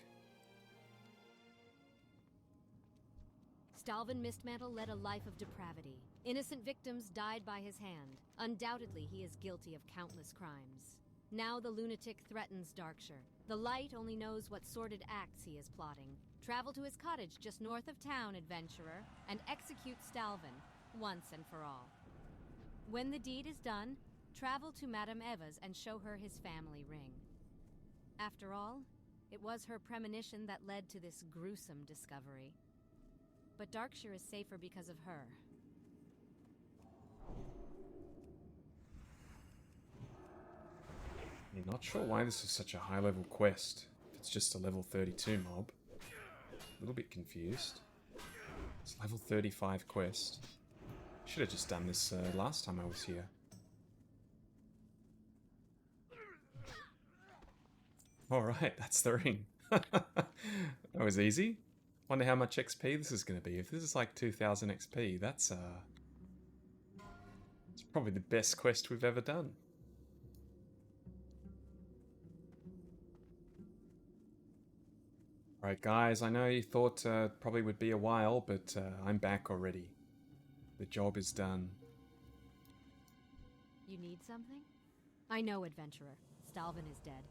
Stalvan Mistmantle led a life of depravity. Innocent victims died by his hand. Undoubtedly, he is guilty of countless crimes. Now the lunatic threatens Darkshire. The Light only knows what sordid acts he is plotting. Travel to his cottage just north of town, adventurer, and execute Stalvin, once and for all. When the deed is done, travel to Madame Eva's and show her his family ring. After all, it was her premonition that led to this gruesome discovery. But Darkshire is safer because of her. I'm not sure why this is such a high-level quest. It's just a level 32 mob. A little bit confused. It's level 35 quest. Should have just done this last time I was here. Alright, that's the ring. That was easy. Wonder how much XP this is going to be. If this is like 2000 XP, that's it's probably the best quest we've ever done. Alright guys, I know you thought probably would be a while, but I'm back already. The job is done. You need something? I know, adventurer. Stalvin is dead.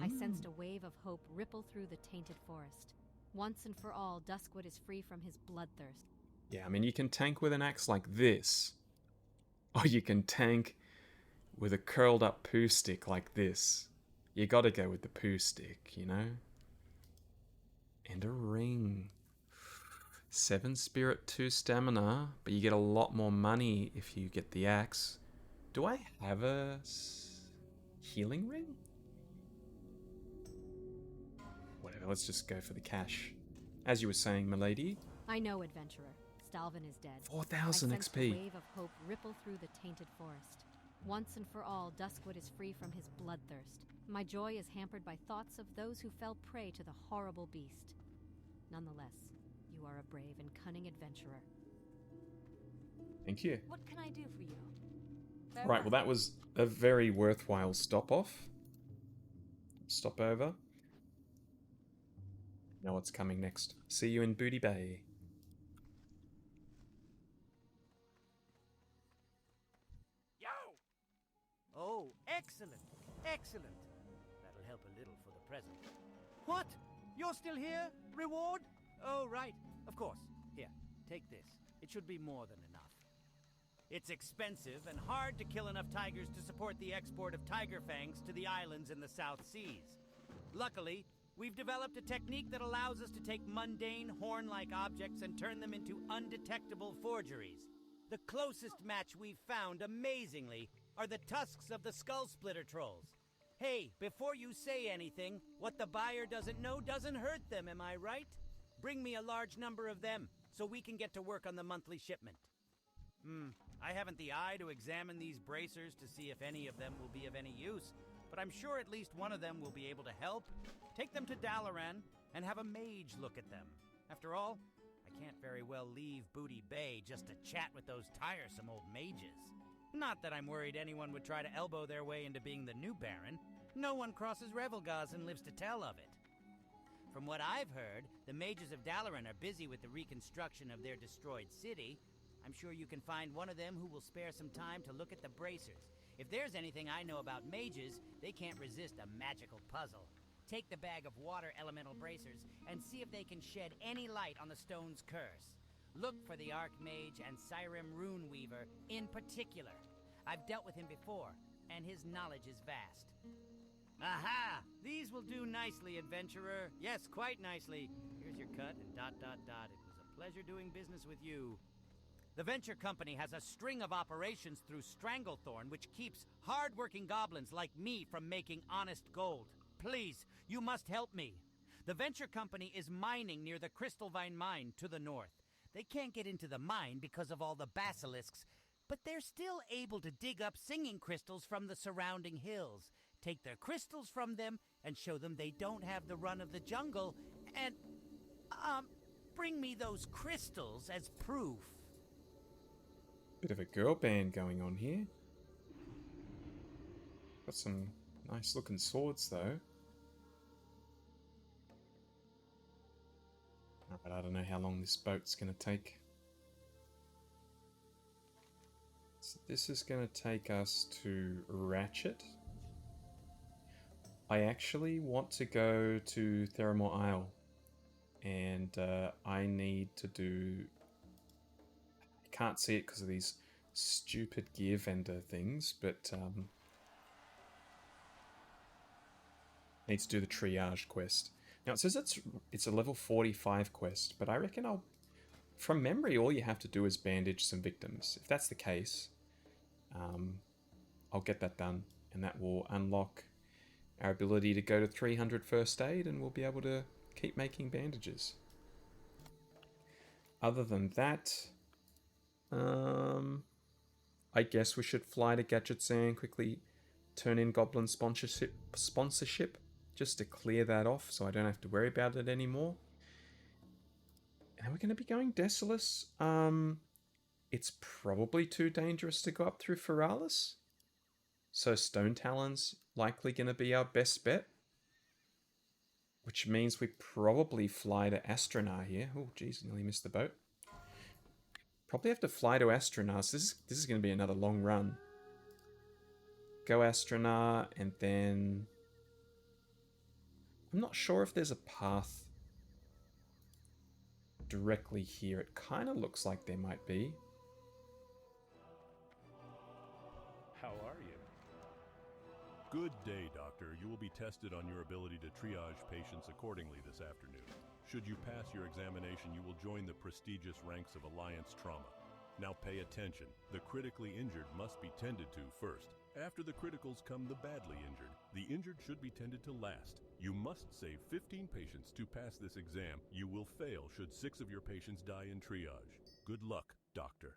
I sensed a wave of hope ripple through the tainted forest. Once and for all, Duskwood is free from his bloodthirst. Yeah, I mean, you can tank with an axe like this. Or you can tank with a curled up poo stick like this. You gotta go with the poo stick, you know? And a ring. 7 spirit, 2 stamina, but you get a lot more money if you get the axe. Do I have a healing ring? Whatever, let's just go for the cash. As you were saying, milady. I know, adventurer. Stalvin is dead. 4000 I sensed XP. a wave of hope ripple through the tainted forest. Once and for all, Duskwood is free from his bloodthirst. My joy is hampered by thoughts of those who fell prey to the horrible beast. Nonetheless, you are a brave and cunning adventurer. Thank you. What can I do for you? Right, well that was a very worthwhile stop-off. Stopover. Now what's coming next? See you in Booty Bay. Yo! Oh, excellent. Excellent. That'll help a little for the present. What? You're still here? Reward? Oh, right. Of course. Here, take this. It should be more than enough. It's expensive and hard to kill enough tigers to support the export of tiger fangs to the islands in the South Seas. Luckily, we've developed a technique that allows us to take mundane, horn-like objects and turn them into undetectable forgeries. The closest match we've found, amazingly, are the tusks of the Skull Splitter trolls. Hey, before you say anything, what the buyer doesn't know doesn't hurt them, am I right? Bring me a large number of them, so we can get to work on the monthly shipment. I haven't the eye to examine these bracers to see if any of them will be of any use, but I'm sure at least one of them will be able to help. Take them to Dalaran and have a mage look at them. After all, I can't very well leave Booty Bay just to chat with those tiresome old mages. Not that I'm worried anyone would try to elbow their way into being the new Baron. No one crosses Revelgaz and lives to tell of it. From what I've heard, the mages of Dalaran are busy with the reconstruction of their destroyed city. I'm sure you can find one of them who will spare some time to look at the bracers. If there's anything I know about mages, they can't resist a magical puzzle. Take the bag of water elemental bracers and see if they can shed any light on the stone's curse. Look for the Archmage and Skyrim Runeweaver in particular. I've dealt with him before, and his knowledge is vast. Aha! These will do nicely, adventurer. Yes, quite nicely. Here's your cut and ... It was a pleasure doing business with you. The Venture Company has a string of operations through Stranglethorn, which keeps hard-working goblins like me from making honest gold. Please, you must help me. The Venture Company is mining near the Crystalvine Mine to the north. They can't get into the mine because of all the basilisks, but they're still able to dig up singing crystals from the surrounding hills, take their crystals from them, and show them they don't have the run of the jungle, and, bring me those crystals as proof. Bit of a girl band going on here. Got some nice looking swords though. But I don't know how long this boat's going to take. So this is going to take us to Ratchet. I actually want to go to Theramore Isle. and I need to do... I can't see it because of these stupid gear vendor things, but I need to do the triage quest. Now it says it's a level 45 quest, but I reckon from memory all you have to do is bandage some victims. If that's the case, I'll get that done, and that will unlock our ability to go to 300 first aid, and we'll be able to keep making bandages. Other than that, I guess we should fly to Gadgets and quickly turn in Goblin sponsorship just to clear that off so I don't have to worry about it anymore. And we're going to be going Desolace. It's probably too dangerous to go up through Feralis. So Stone Talon's likely going to be our best bet. Which means we probably fly to Astronar here. Oh, jeez, nearly missed the boat. Probably have to fly to Astronar. So this is going to be another long run. Go Astronar, and then... I'm not sure if there's a path directly here. It kind of looks like there might be. How are you? Good day, Doctor. You will be tested on your ability to triage patients accordingly this afternoon. Should you pass your examination, you will join the prestigious ranks of Alliance Trauma. Now pay attention. The critically injured must be tended to first. After the criticals come the badly injured. The injured should be tended to last. You must save 15 patients to pass this exam. You will fail should 6 of your patients die in triage. Good luck, Doctor.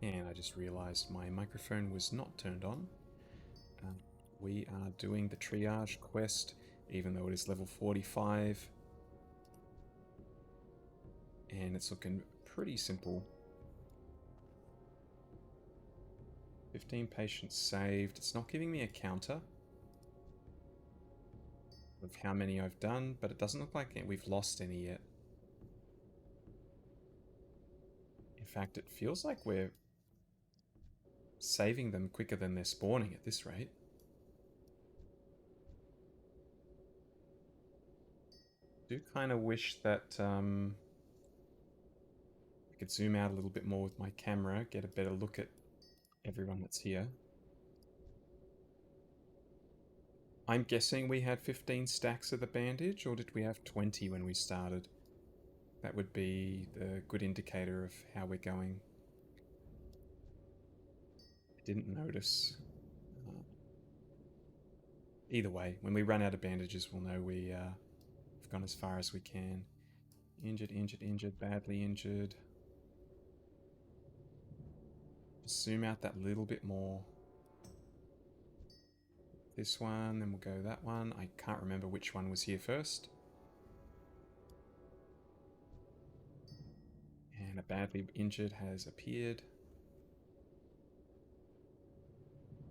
And I just realized my microphone was not turned on. We are doing the triage quest, even though it is level 45. And it's looking pretty simple. 15 patients saved. It's not giving me a counter of how many I've done, but it doesn't look like we've lost any yet. In fact, it feels like we're saving them quicker than they're spawning at this rate. I do kind of wish that I could zoom out a little bit more with my camera, get a better look at everyone that's here. I'm guessing we had 15 stacks of the bandage, or did we have 20 when we started? That would be the good indicator of how we're going. Didn't notice. Either way, when we run out of bandages, we'll know we've gone as far as we can. Injured, injured, injured, badly injured. Just zoom out that little bit more. This one, then we'll go that one. I can't remember which one was here first. And a badly injured has appeared.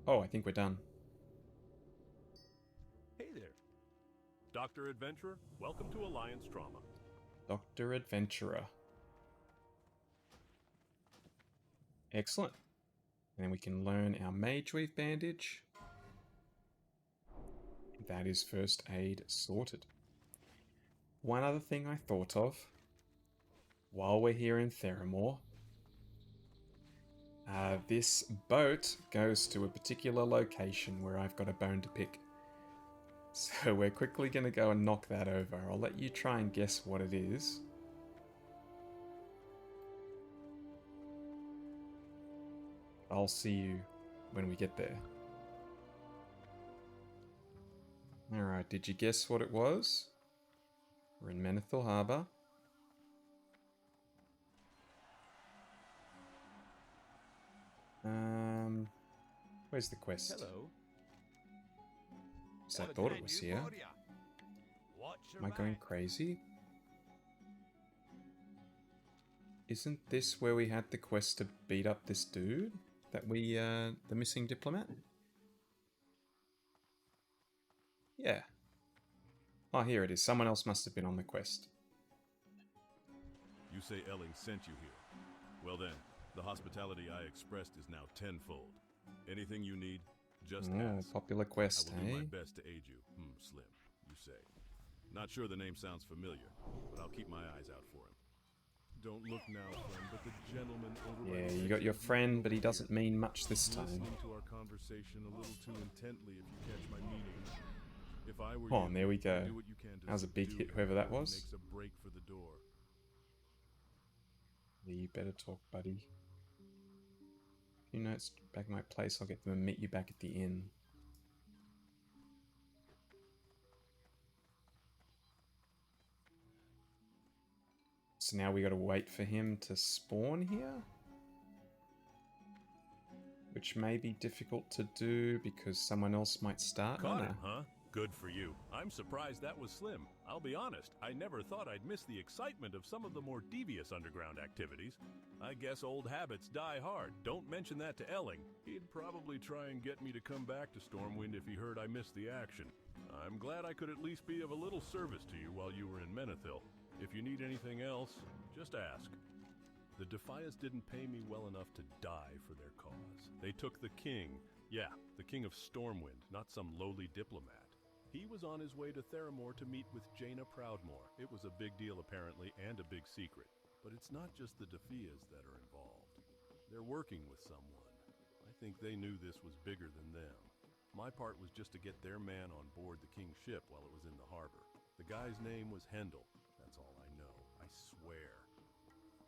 Oh, I think we're done. Hey there. Dr. Adventurer, welcome to Alliance Trauma. Dr. Adventurer. Excellent. And then we can learn our Mage Weave Bandage. That is first aid sorted. One other thing I thought of while we're here in Theramore. This boat goes to a particular location where I've got a bone to pick. So we're quickly going to go and knock that over. I'll let you try and guess what it is. I'll see you when we get there. Alright, did you guess what it was? We're in Menethil Harbour. Where's the quest? Hello. So I thought it was here. Am I going crazy? Isn't this where we had the quest to beat up this dude? That we, the missing diplomat? Yeah. Oh, here it is. Someone else must have been on the quest. You say Elling sent you here. Well then, the hospitality I expressed is now tenfold. Anything you need, just ask. Popular quest, I will do hey? my best to aid you. Slim, you say. Not sure the name sounds familiar, but I'll keep my eyes out for him. Don't look now, friend, but the gentleman over by Yeah, the you got your friend, but he doesn't mean much this time. listening to our conversation a little too intently, if you catch my meaning. If I were Oh, you, and there we go. do what you can to That was a big subdue hit, whoever that him before he was. makes a break for the door. Yeah, you better talk, buddy. Few notes back at my place. I'll get them and meet you back at the inn. So now we gotta wait for him to spawn here? Which may be difficult to do because someone else might start. Caught him, huh? Good for you. I'm surprised that was Slim. I'll be honest, I never thought I'd miss the excitement of some of the more devious underground activities. I guess old habits die hard. Don't mention that to Elling. He'd probably try and get me to come back to Stormwind if he heard I missed the action. I'm glad I could at least be of a little service to you while you were in Menethil. If you need anything else, just ask. The Defias didn't pay me well enough to die for their cause. They took the king. Yeah, the king of Stormwind, not some lowly diplomat. He was on his way to Theramore to meet with Jaina Proudmoore. It was a big deal apparently, and a big secret. But it's not just the Defias that are involved. They're working with someone. I think they knew this was bigger than them. My part was just to get their man on board the king's ship while it was in the harbor. The guy's name was Hendel. That's all I know. I swear.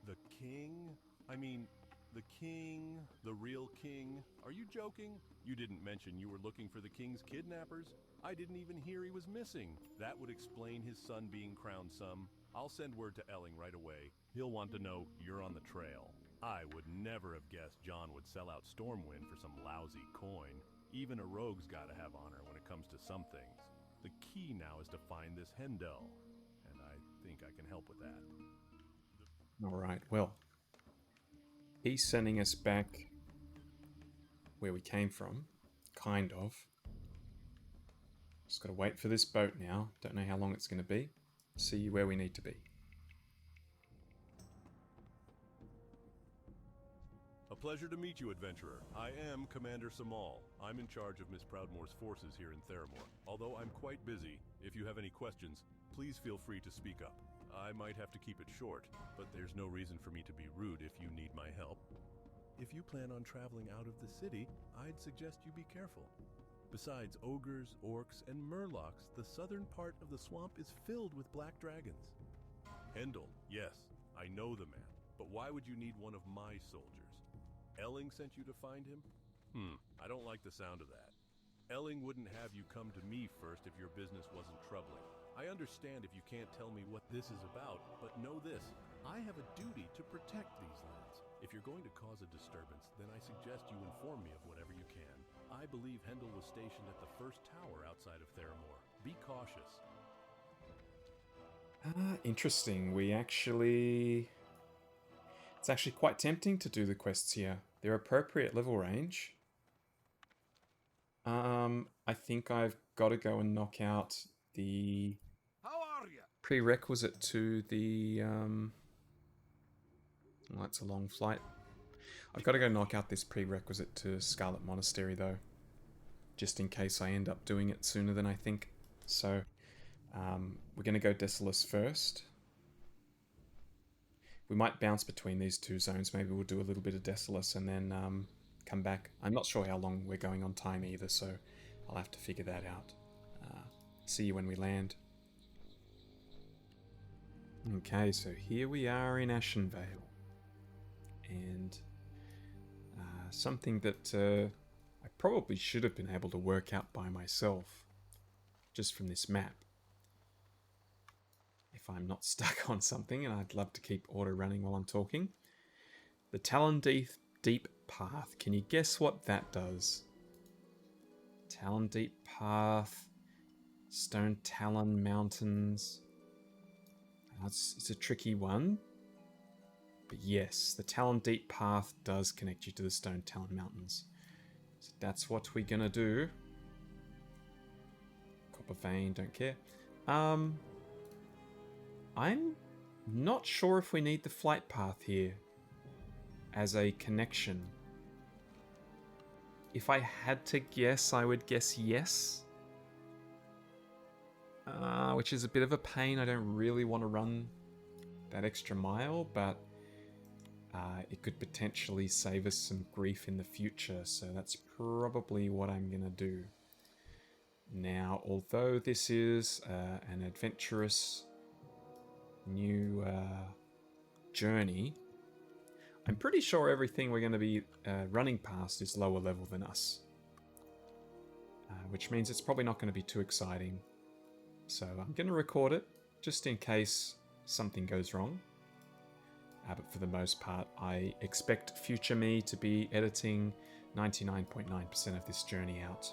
The king? I mean, the king? The real king? Are you joking? You didn't mention you were looking for the king's kidnappers? I didn't even hear he was missing. That would explain his son being crowned some. I'll send word to Elling right away. He'll want to know you're on the trail. I would never have guessed John would sell out Stormwind for some lousy coin. Even a rogue's gotta have honor when it comes to some things. The key now is to find this Hendel, and I think I can help with that. Alright, well. He's sending us back where we came from. Kind of. Just gotta wait for this boat now. Don't know how long it's gonna be. See you where we need to be. A pleasure to meet you, adventurer. I am Commander Samal. I'm in charge of Miss Proudmoore's forces here in Theramore. Although I'm quite busy, if you have any questions, please feel free to speak up. I might have to keep it short, but there's no reason for me to be rude if you need my help. If you plan on traveling out of the city, I'd suggest you be careful. Besides ogres, orcs, and murlocs, the southern part of the swamp is filled with black dragons. Hendel, yes, I know the man, but why would you need one of my soldiers? Elling sent you to find him? I don't like the sound of that. Elling wouldn't have you come to me first if your business wasn't troubling. I understand if you can't tell me what this is about, but know this, I have a duty to protect these lands. If you're going to cause a disturbance, then I suggest you inform me of whatever you can. I believe Hendel was stationed at the first tower outside of Theramore. Be cautious. Interesting. It's actually quite tempting to do the quests here. They're appropriate level range. I think I've got to go and knock out the prerequisite to the, well, that's a long flight. I've got to go knock out this prerequisite to Scarlet Monastery, though. Just in case I end up doing it sooner than I think. So, we're going to go Desolace first. We might bounce between these two zones. Maybe we'll do a little bit of Desolace and then come back. I'm not sure how long we're going on time either, so I'll have to figure that out. See you when we land. Okay, so here we are in Ashenvale. And something that I probably should have been able to work out by myself, just from this map. If I'm not stuck on something, and I'd love to keep auto running while I'm talking. The Talondeep Deep Path. Can you guess what that does? Talondeep Path, Stone Talon Mountains. It's a tricky one. But yes, the Talon Deep path does connect you to the Stone Talon Mountains. So that's what we're gonna do. Copper vein, don't care. I'm not sure if we need the flight path here as a connection. If I had to guess, I would guess yes. Which is a bit of a pain. I don't really want to run that extra mile, but it could potentially save us some grief in the future, so that's probably what I'm going to do. Now, although this is an adventurous new journey, I'm pretty sure everything we're going to be running past is lower level than us. Which means it's probably not going to be too exciting. So I'm going to record it, just in case something goes wrong. But for the most part, I expect future me to be editing 99.9% of this journey out.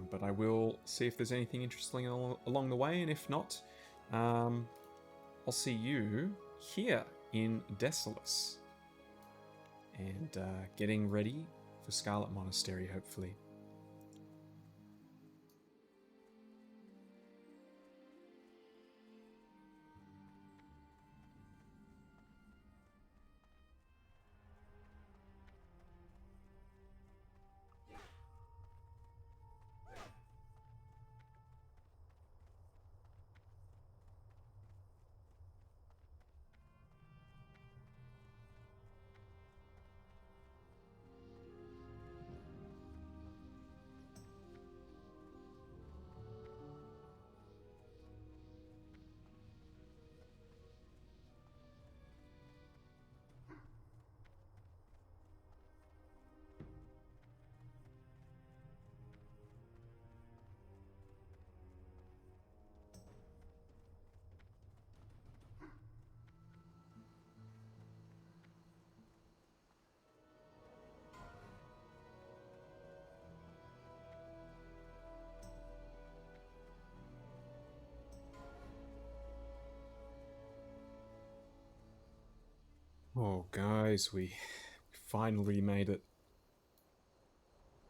But I will see if there's anything interesting along the way, and if not, I'll see you here in Desolace. And getting ready for Scarlet Monastery, hopefully. Oh, guys, we finally made it.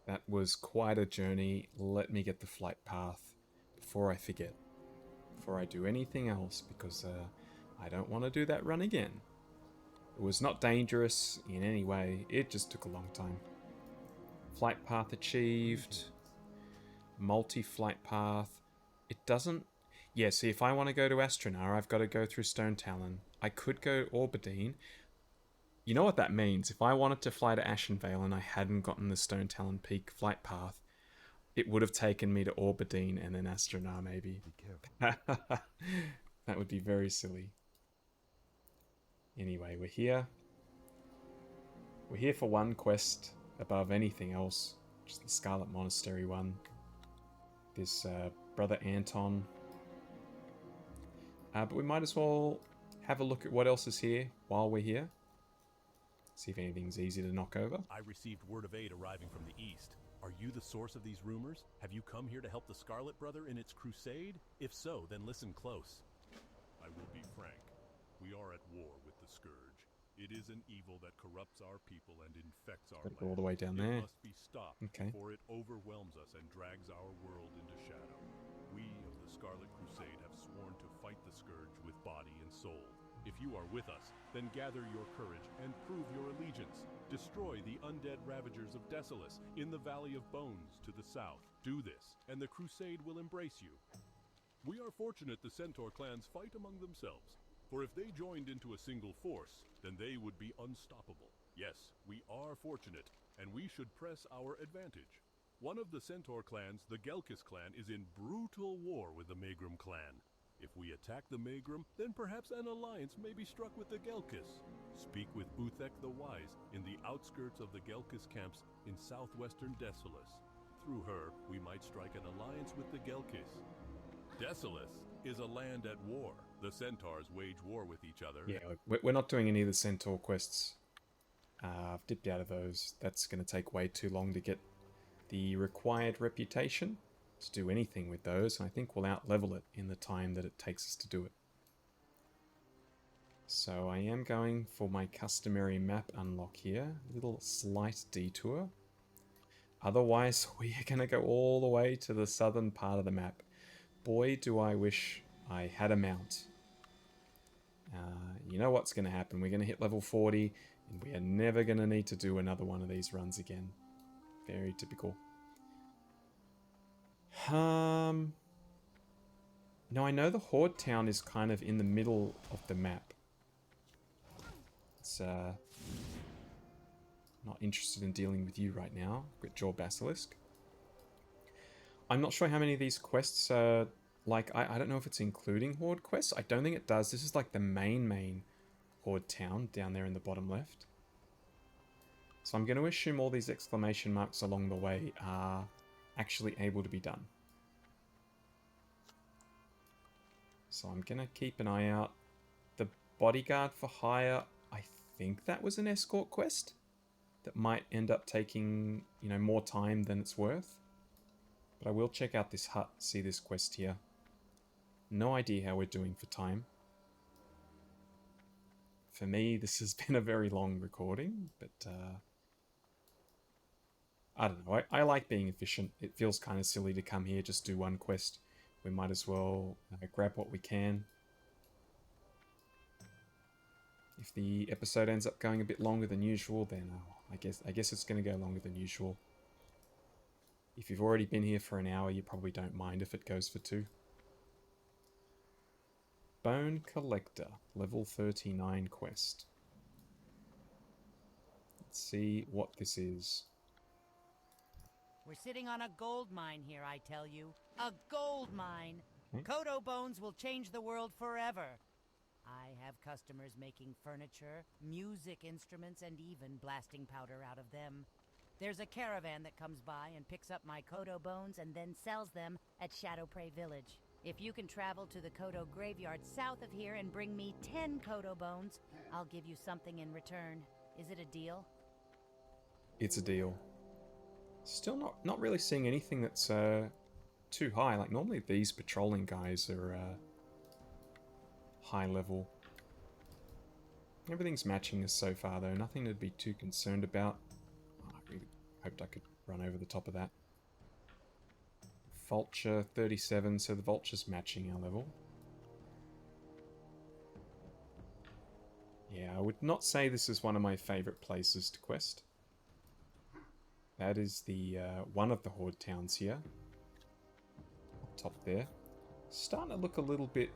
That was quite a journey. Let me get the flight path before I forget. Before I do anything else, because I don't want to do that run again. It was not dangerous in any way. It just took a long time. Flight path achieved. Multi-flight path. It doesn't... Yeah, see, if I want to go to Astronar, I've got to go through Stone Talon. I could go Orbadine. You know what that means? If I wanted to fly to Ashenvale and I hadn't gotten the Stone Talon Peak flight path, it would have taken me to Orbadine and then Astronar, maybe. Be careful. That would be very silly. Anyway, we're here. We're here for one quest above anything else, which is the Scarlet Monastery one. This Brother Anton. But we might as well have a look at what else is here while we're here. See if anything's easy to knock over. I received word of aid arriving from the east. Are you the source of these rumors? Have you come here to help the Scarlet Brother in its crusade? If so, then listen close. I will be frank. We are at war with the Scourge. It is an evil that corrupts our people and infects our land. All the way down there. It must be stopped before it overwhelms us and drags our world into shadow. We of the Scarlet Crusade have sworn to fight the Scourge with body and soul. If you are with us, then gather your courage and prove your allegiance. Destroy the undead ravagers of Desolace in the Valley of Bones to the south. Do this, and the Crusade will embrace you. We are fortunate the Centaur clans fight among themselves, for if they joined into a single force, then they would be unstoppable. Yes, we are fortunate, and we should press our advantage. One of the Centaur clans, the Gelkis clan, is in brutal war with the Megrim clan. If we attack the Megrim, then perhaps an alliance may be struck with the Gelkis. Speak with Uthek the Wise in the outskirts of the Gelkis camps in southwestern Desolace. Through her, we might strike an alliance with the Gelkis. Desolace is a land at war. The Centaurs wage war with each other. Yeah, we're not doing any of the Centaur quests. I've dipped out of those. That's going to take way too long to get the required reputation to do anything with those, and I think we'll out-level it in the time that it takes us to do it. So I am going for my customary map unlock here. Little slight detour. Otherwise, we are going to go all the way to the southern part of the map. Boy, do I wish I had a mount. You know what's going to happen. We're going to hit level 40, and we are never going to need to do another one of these runs again. Very typical. No, I know the Horde Town is kind of in the middle of the map. It's, not interested in dealing with you right now. Gritjaw Basilisk. I'm not sure how many of these quests are... Like, I don't know if it's including Horde quests. I don't think it does. This is like the main Horde Town down there in the bottom left. So I'm going to assume all these exclamation marks along the way are actually able to be done. So I'm going to keep an eye out. The Bodyguard for Hire, I think that was an escort quest that might end up taking, you know, more time than it's worth. But I will check out this hut, see this quest here. No idea how we're doing for time. For me, this has been a very long recording, but I don't know. I like being efficient. It feels kind of silly to come here, just do one quest. We might as well grab what we can. If the episode ends up going a bit longer than usual, then I guess it's going to go longer than usual. If you've already been here for an hour, you probably don't mind if it goes for 2. Bone Collector, level 39 quest. Let's see what this is. We're sitting on a gold mine here, I tell you. A gold mine! Hmm? Kodo bones will change the world forever. I have customers making furniture, music instruments, and even blasting powder out of them. There's a caravan that comes by and picks up my Kodo bones and then sells them at Shadowprey Village. If you can travel to the Kodo graveyard south of here and bring me 10 Kodo bones, I'll give you something in return. Is it a deal? It's a deal. Still not really seeing anything that's too high. Like normally these patrolling guys are high level. Everything's matching us so far though. Nothing to be too concerned about. Oh, I really hoped I could run over the top of that. Vulture 37, so the Vulture's matching our level. Yeah, I would not say this is one of my favourite places to quest. That is the one of the Horde towns here. Up top there. Starting to look a little bit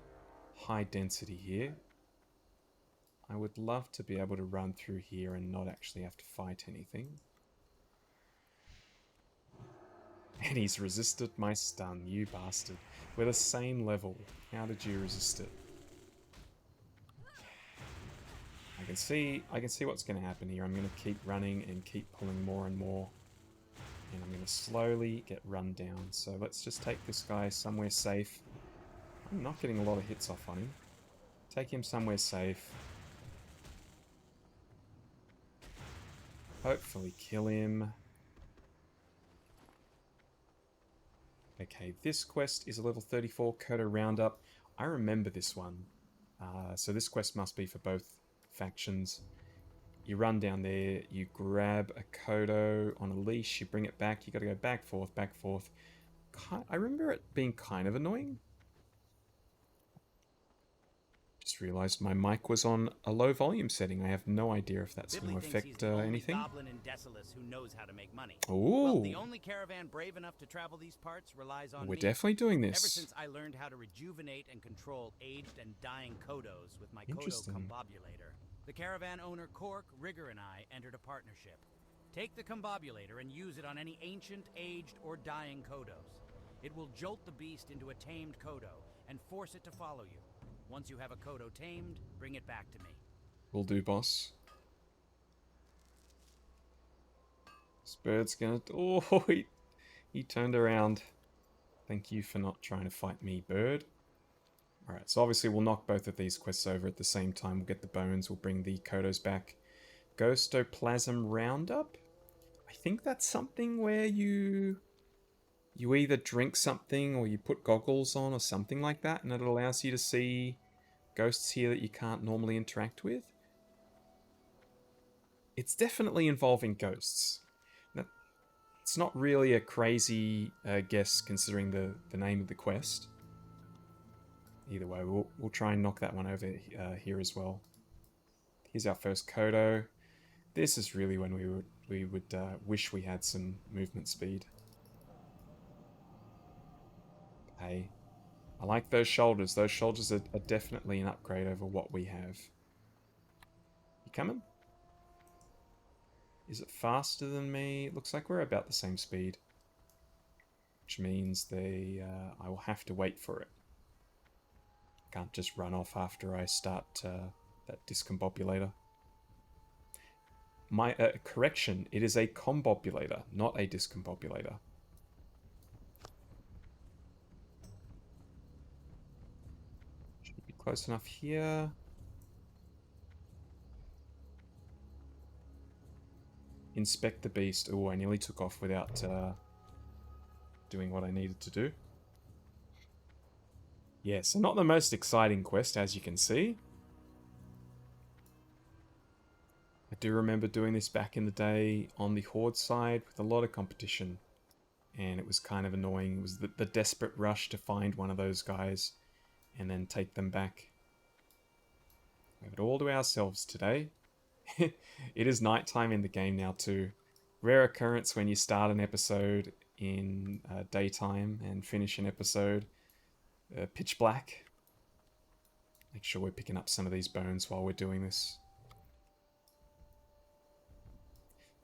high density here. I would love to be able to run through here and not actually have to fight anything. And he's resisted my stun, you bastard. We're the same level. How did you resist it? I can see what's going to happen here. I'm going to keep running and keep pulling more and more. And I'm going to slowly get run down. So let's just take this guy somewhere safe. I'm not getting a lot of hits off on him. Take him somewhere safe. Hopefully kill him. Okay, this quest is a level 34 Kodo Roundup. I remember this one. So this quest must be for both factions. You run down there, you grab a Kodo on a leash, you bring it back, you gotta go back, forth, back, forth. I remember it being kind of annoying. Just realized my mic was on a low volume setting. I have no idea if that's going to affect anything. Goblin in Desolace who knows how to make money. Ooh. Well, the only caravan brave enough to travel these parts relies on We're me. definitely doing this. Ever since I learned how to rejuvenate and control aged and dying Kodos with my Kodo Combobulator, the caravan owner Cork, Rigger, and I entered a partnership. Take the Combobulator and use it on any ancient, aged, or dying Kodos. It will jolt the beast into a tamed Kodo and force it to follow you. Once you have a Kodo tamed, bring it back to me. Will do, boss. This bird's gonna... Oh, he turned around. Thank you for not trying to fight me, bird. Alright, so obviously we'll knock both of these quests over at the same time. We'll get the bones, we'll bring the Kodos back. Ghostoplasm Roundup? I think that's something where you either drink something or you put goggles on or something like that, and it allows you to see ghosts here that you can't normally interact with? It's definitely involving ghosts. Now, it's not really a crazy guess considering the name of the quest. Either way, we'll try and knock that one over here as well. Here's our first Kodo. This is really when we would wish we had some movement speed. Hey, I like those shoulders. Those shoulders are definitely an upgrade over what we have. You coming? Is it faster than me? It looks like we're about the same speed. Which means I will have to wait for it. Can't just run off after I start that discombobulator. My correction, it is a combobulator, not a discombobulator. Should be close enough here. Inspect the beast. Oh, I nearly took off without doing what I needed to do. Yeah, so not the most exciting quest, as you can see. I do remember doing this back in the day on the Horde side with a lot of competition. And it was kind of annoying. It was the desperate rush to find one of those guys and then take them back. We have it all to ourselves today. It is nighttime in the game now too. Rare occurrence when you start an episode in daytime and finish an episode pitch black. Make sure we're picking up some of these bones while we're doing this.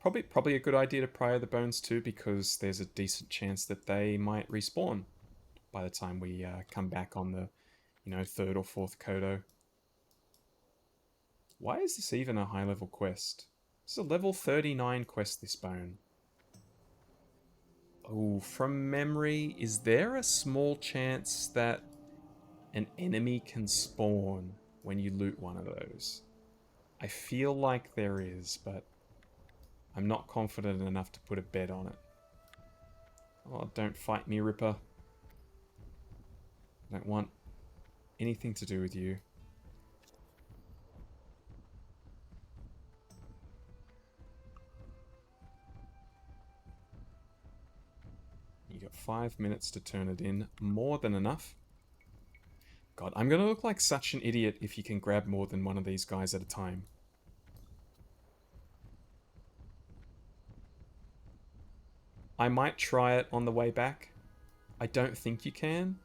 Probably a good idea to prio the bones too, because there's a decent chance that they might respawn by the time we come back on the, third or fourth Kodo. Why is this even a high level quest? It's a level 39 quest, this bone. Oh, from memory, is there a small chance that an enemy can spawn when you loot one of those? I feel like there is, but I'm not confident enough to put a bet on it. Oh, don't fight me, Ripper. I don't want anything to do with you. You got 5 minutes to turn it in. More than enough. God, I'm going to look like such an idiot if you can grab more than one of these guys at a time. I might try it on the way back. I don't think you can,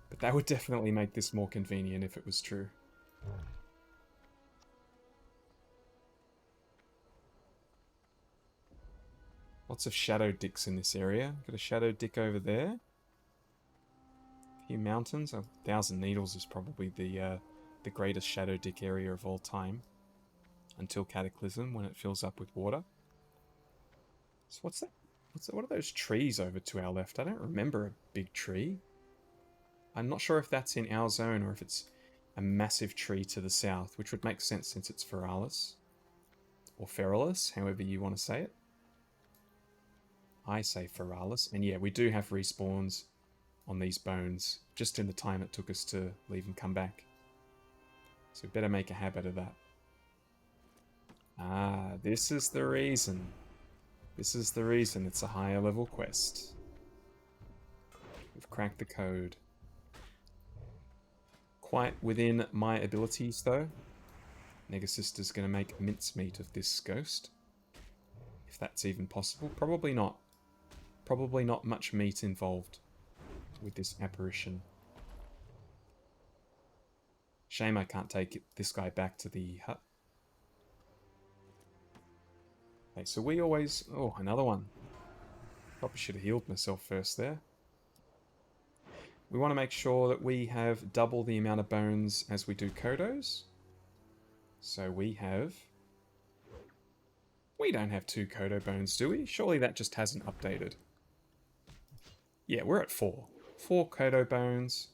but that would definitely make this more convenient if it was true. Lots of shadow dicks in this area. Got a shadow dick over there. A few mountains. 1,000 Needles is probably the greatest shadow dick area of all time. Until Cataclysm, when it fills up with water. So what's that? What are those trees over to our left? I don't remember a big tree. I'm not sure if that's in our zone or if it's a massive tree to the south, which would make sense since it's Feralis. Or Feralis, however you want to say it. I say Feralis, and yeah, we do have respawns on these bones, just in the time it took us to leave and come back. So we better make a habit of that. Ah, this is the reason. This is the reason it's a higher level quest. We've cracked the code. Quite within my abilities, though. Negasister's going to make mincemeat of this ghost. If that's even possible. Probably not. Probably not much meat involved with this apparition. Shame I can't take this guy back to the hut. Okay, so we always... Oh, another one. Probably should have healed myself first there. We want to make sure that we have double the amount of bones as we do Kodos. So we have... We don't have 2 Kodo bones, do we? Surely that just hasn't updated. Yeah, we're at 4. 4 Kodo bones.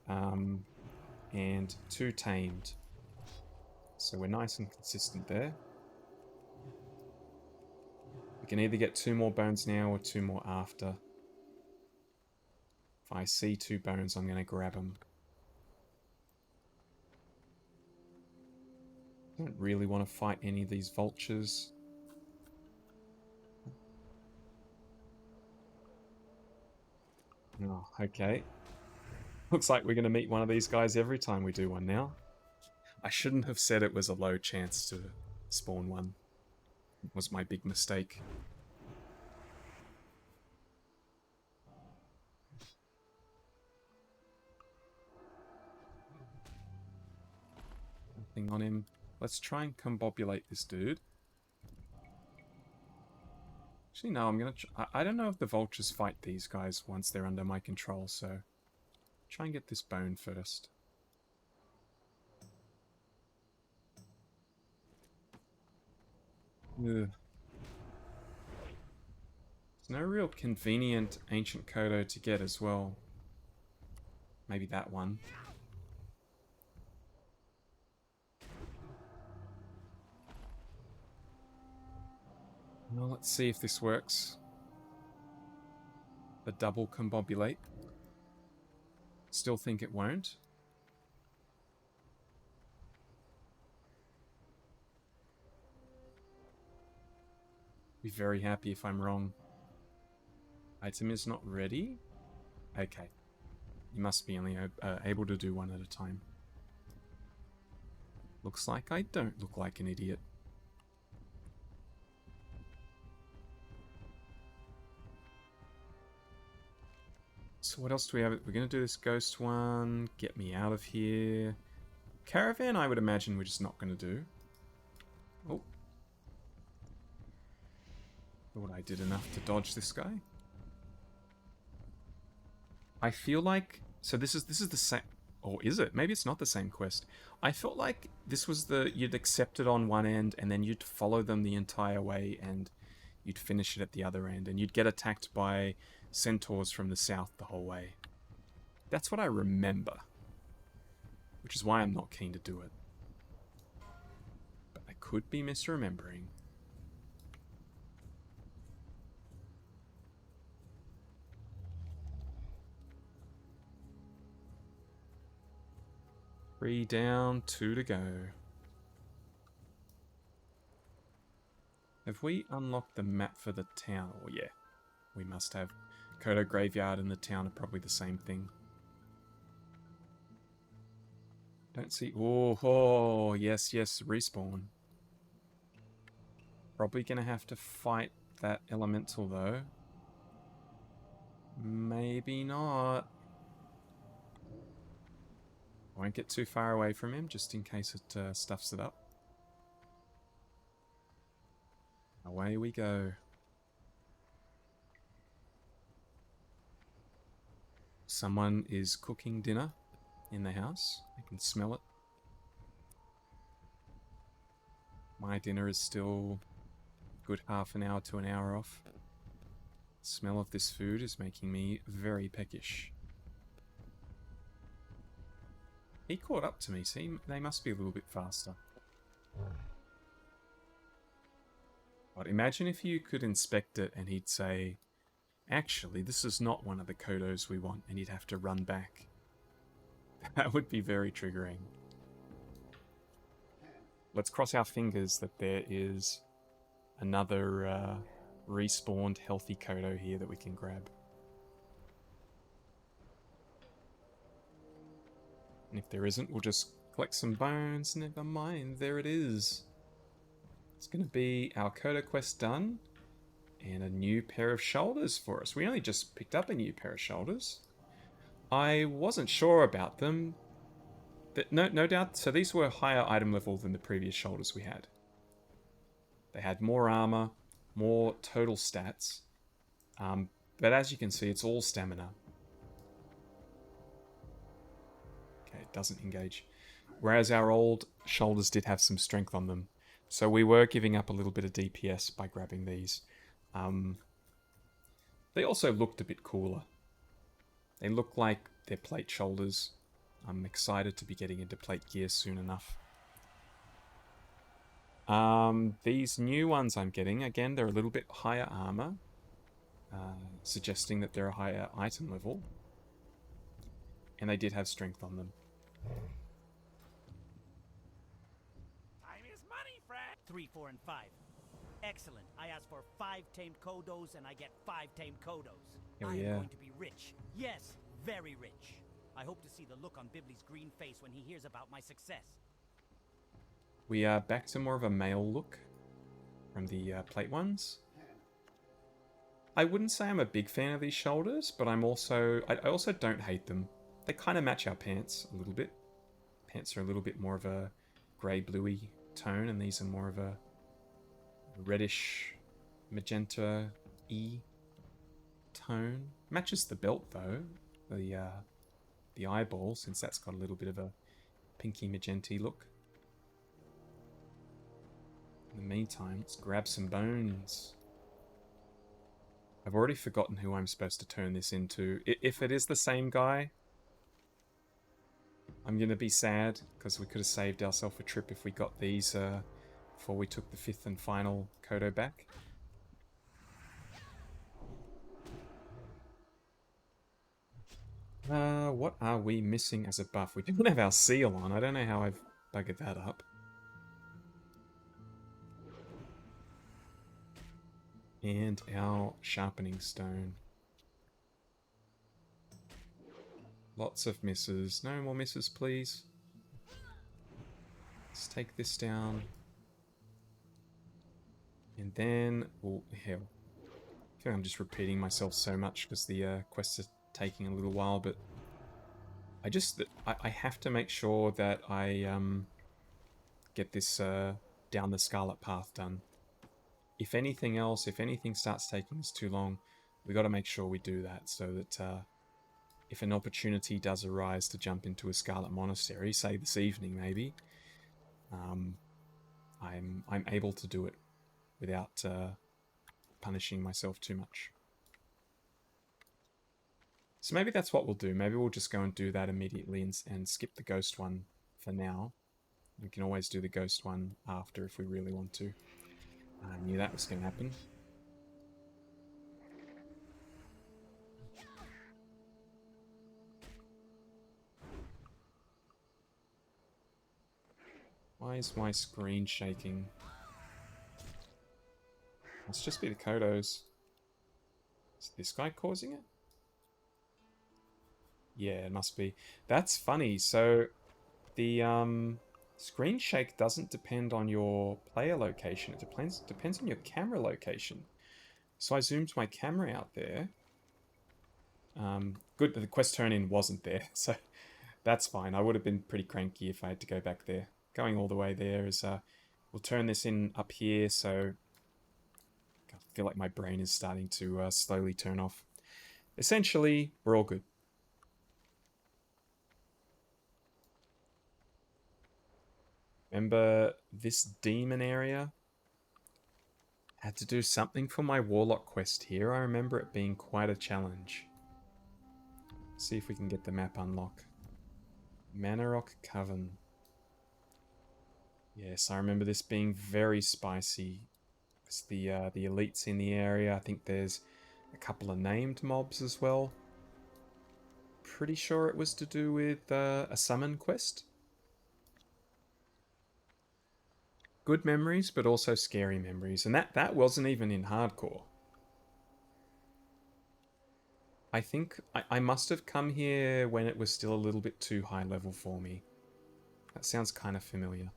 And 2 tamed. So we're nice and consistent there. We can either get 2 more bones now or 2 more after. If I see 2 bones, I'm going to grab them. Don't really want to fight any of these vultures. Oh, okay. Looks like we're going to meet one of these guys every time we do one now. I shouldn't have said it was a low chance to spawn one. It was my big mistake. Nothing on him. Let's try and combobulate this dude. Actually, no, I'm going to... I don't know if the vultures fight these guys once they're under my control, so... Try and get this bone first. Ugh. There's no real convenient ancient Kodo to get as well. Maybe that one. Well, let's see if this works. The double combobulate. Still think it won't. Be very happy if I'm wrong. Item is not ready? Okay. You must be only able to do one at a time. Looks like I don't look like an idiot. So what else do we have? We're going to do this ghost one. Get me out of here. Caravan, I would imagine we're just not going to do. Oh. Thought I did enough to dodge this guy. I feel like... So this is the same... Or is it? Maybe it's not the same quest. I felt like this was the... You'd accept it on one end, and then you'd follow them the entire way, and you'd finish it at the other end. And you'd get attacked by centaurs from the south the whole way. That's what I remember. Which is why I'm not keen to do it. But I could be misremembering. Three down, 2 to go. Have we unlocked the map for the town? Oh yeah, we must have. Kodo Graveyard and the town are probably the same thing. Don't see... Oh, yes, respawn. Probably gonna have to fight that elemental though. Maybe not. I won't get too far away from him, just in case it stuffs it up. Away we go. Someone is cooking dinner in the house. I can smell it. My dinner is still a good half an hour to an hour off. The smell of this food is making me very peckish. He caught up to me, see? They must be a little bit faster. But imagine if you could inspect it and he'd say, actually, this is not one of the Kodos we want, and you'd have to run back. That would be very triggering. Let's cross our fingers that there is another respawned healthy Kodo here that we can grab. And if there isn't, we'll just collect some bones. Never mind, there it is. It's going to be our Kodo quest done. And a new pair of shoulders for us. We only just picked up a new pair of shoulders. I wasn't sure about them. But no doubt, so these were higher item level than the previous shoulders we had. They had more armor, more total stats. But as you can see, it's all stamina. Okay, it doesn't engage. Whereas our old shoulders did have some strength on them. So we were giving up a little bit of DPS by grabbing these. They also looked a bit cooler. They look like they're plate shoulders. I'm excited to be getting into plate gear soon enough. These new ones I'm getting, again, they're a little bit higher armor, suggesting that they're a higher item level. And they did have strength on them. Time is 3, 4, and 5. Excellent. I ask for 5 tamed Kodos, and I get 5 tamed Kodos. Oh, I am yeah. going to be rich. Yes, very rich. I hope to see the look on Bibley's green face when he hears about my success. We are back to more of a male look from the plate ones. I wouldn't say I'm a big fan of these shoulders, but I also don't hate them. They kind of match our pants a little bit. Pants are a little bit more of a grey-bluey tone, and these are more of a reddish magenta-y tone. Matches the belt though, the eyeball, since that's got a little bit of a pinky magenta look. In the meantime, let's grab some bones. I've already forgotten who I'm supposed to turn this into. If it is the same guy, I'm going to be sad, because we could have saved ourselves a trip if we got these before we took the 5th and final Kodo back. What are we missing as a buff? We don't have our seal on. I don't know how I've buggered that up. And our sharpening stone. Lots of misses. No more misses, please. Let's take this down. And then... oh, hell. I feel like I'm just repeating myself so much because the quests are taking a little while, but... I have to make sure that I get this down the Scarlet Path done. If anything else, if anything starts taking us too long, we got to make sure we do that so that if an opportunity does arise to jump into a Scarlet Monastery, say this evening maybe, I'm able to do it without punishing myself too much. So maybe that's what we'll do. Maybe we'll just go and do that immediately and skip the ghost one for now. We can always do the ghost one after if we really want to. I knew that was going to happen. Why is my screen shaking? Must just be the Kodos. Is this guy causing it? Yeah, it must be. That's funny. So, the screen shake doesn't depend on your player location. It depends on your camera location. So I zoomed my camera out there. Good that the quest turn-in wasn't there, so that's fine. I would have been pretty cranky if I had to go back there. Going all the way there is... we'll turn this in up here, so... I feel like my brain is starting to slowly turn off. Essentially, we're all good. Remember this demon area? Had to do something for my Warlock quest here. I remember it being quite a challenge. See if we can get the map unlock. Manarok Coven. Yes, I remember this being very spicy. It's the elites in the area. I think there's a couple of named mobs as well. Pretty sure it was to do with a summon quest. Good memories, but also scary memories. And that wasn't even in hardcore. I think I must have come here when it was still a little bit too high level for me. That sounds kind of familiar.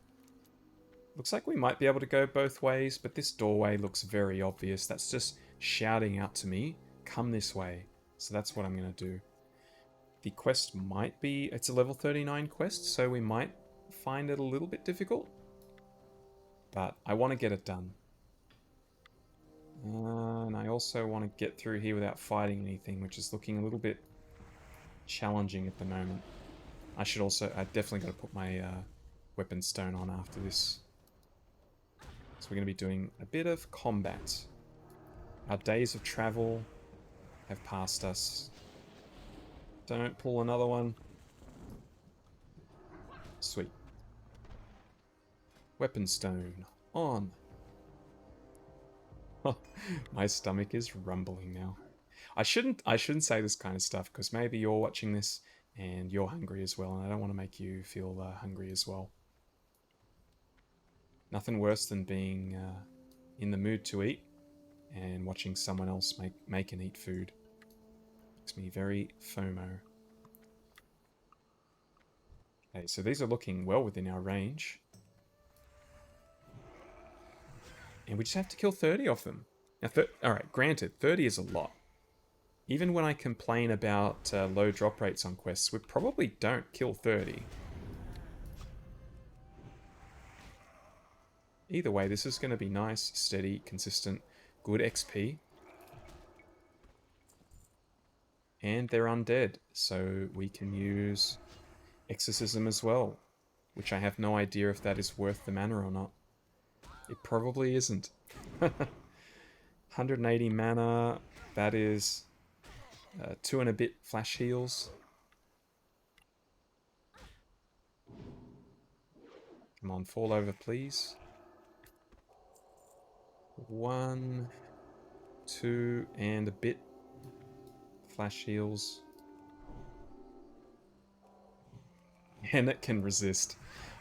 Looks like we might be able to go both ways, but this doorway looks very obvious. That's just shouting out to me, come this way. So that's what I'm going to do. The quest might be... it's a level 39 quest, so we might find it a little bit difficult. But I want to get it done. And I also want to get through here without fighting anything, which is looking a little bit challenging at the moment. I definitely got to put my weapon stone on after this. So we're going to be doing a bit of combat. Our days of travel have passed us. Don't pull another one. Sweet. Weapon stone on. My stomach is rumbling now. I shouldn't say this kind of stuff because maybe you're watching this and you're hungry as well, and I don't want to make you feel hungry as well. Nothing worse than being in the mood to eat and watching someone else make and eat food. Makes me very FOMO. Okay, so these are looking well within our range. And we just have to kill 30 of them. Now, alright, granted, 30 is a lot. Even when I complain about low drop rates on quests, we probably don't kill 30. Either way, this is going to be nice, steady, consistent, good XP. And they're undead, so we can use Exorcism as well, which I have no idea if that is worth the mana or not. It probably isn't. 180 mana, that is 2 and a bit flash heals. Come on, fall over, please. 1, 2, and a bit flash heals. And it can resist.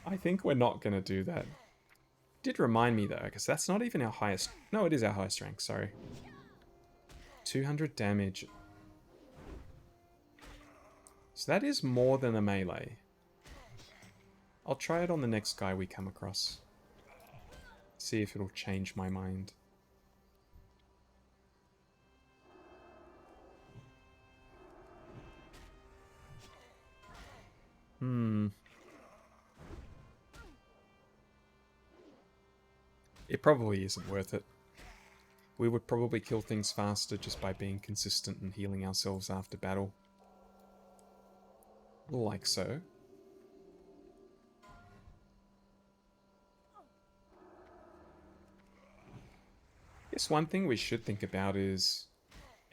I think we're not going to do that. Did remind me though, because that's not even our highest... No, it is our highest rank, sorry. 200 damage. So that is more than a melee. I'll try it on the next guy we come across. See if it'll change my mind. It probably isn't worth it. We would probably kill things faster just by being consistent and healing ourselves after battle. Like so. Guess one thing we should think about is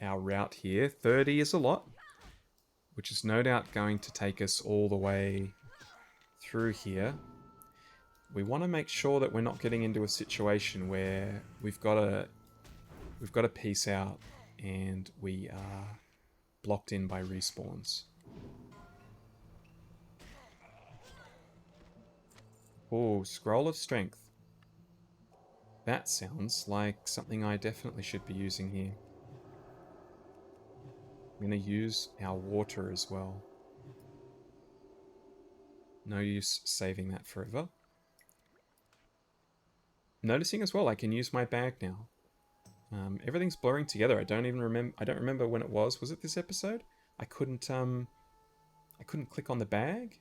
our route here. 30 is a lot, which is no doubt going to take us all the way through here. We want to make sure that we're not getting into a situation where we've got to peace out and we are blocked in by respawns. Oh, Scroll of Strength. That sounds like something I definitely should be using here. I'm going to use our water as well. No use saving that forever. Noticing as well, I can use my bag now. Everything's blurring together. I don't remember when it was. Was it this episode? I couldn't click on the bag.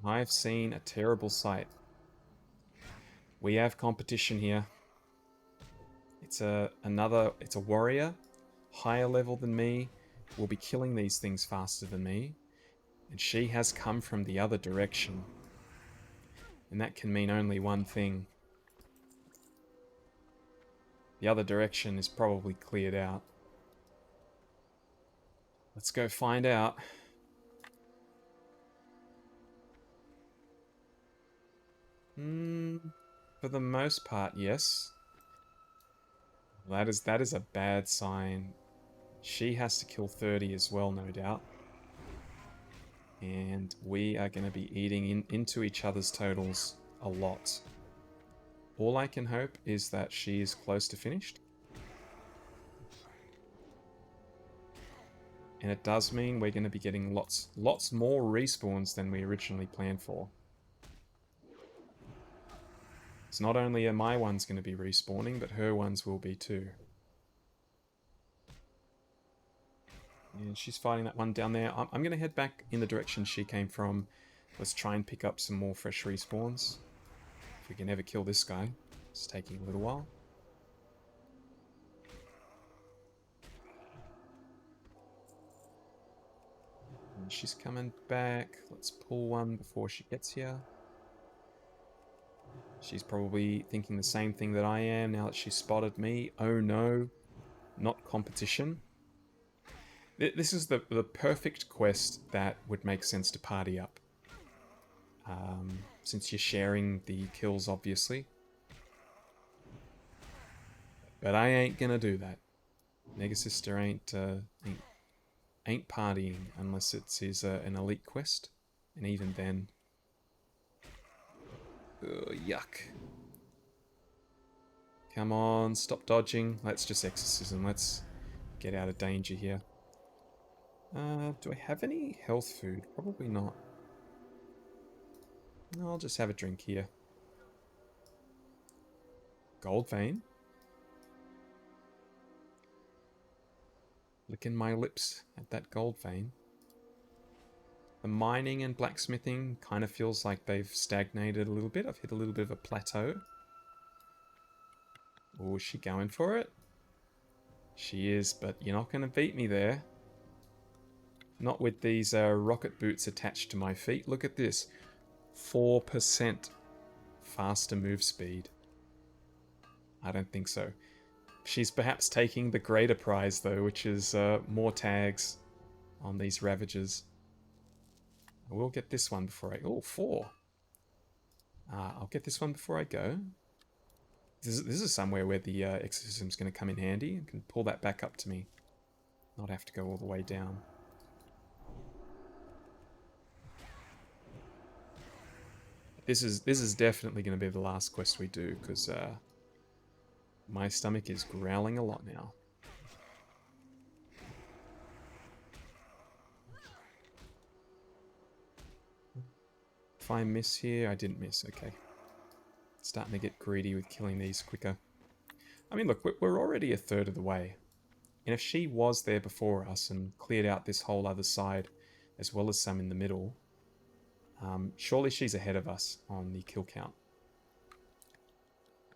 I've seen a terrible sight. We have competition here. It's a warrior, higher level than me, will be killing these things faster than me, and she has come from the other direction. And that can mean only one thing. The other direction is probably cleared out. Let's go find out. For the most part, yes. That is a bad sign. She has to kill 30 as well, no doubt. And we are going to be eating into each other's totals a lot. All I can hope is that she is close to finished. And it does mean we're going to be getting lots more respawns than we originally planned for. So not only are my ones going to be respawning, but her ones will be too. And she's fighting that one down there. I'm going to head back in the direction she came from. Let's try and pick up some more fresh respawns. If we can ever kill this guy. It's taking a little while. And she's coming back. Let's pull one before she gets here. She's probably thinking the same thing that I am now that she's spotted me. Oh no, not competition. This is the perfect quest that would make sense to party up. Since you're sharing the kills, obviously. But I ain't gonna do that. Negasister ain't partying unless it's an elite quest. And even then... Ugh, yuck. Come on, stop dodging. Let's just exorcism. Let's get out of danger here. Do I have any health food? Probably not. No, I'll just have a drink here. Gold vein. Licking my lips at that gold vein. The mining and blacksmithing kind of feels like they've stagnated a little bit. I've hit a little bit of a plateau. Oh, is she going for it? She is, but you're not going to beat me there. Not with these rocket boots attached to my feet. Look at this. 4% faster move speed. I don't think so. She's perhaps taking the greater prize, though, which is more tags on these Ravagers. I will get this one before I... Oh, 4. I'll get this one before I go. This is somewhere where the exorcism's going to come in handy. I can pull that back up to me. Not have to go all the way down. This is definitely going to be the last quest we do, because my stomach is growling a lot now. If I miss here, I didn't miss, okay. Starting to get greedy with killing these quicker. I mean, look, we're already a third of the way. And if she was there before us and cleared out this whole other side, as well as some in the middle, surely she's ahead of us on the kill count.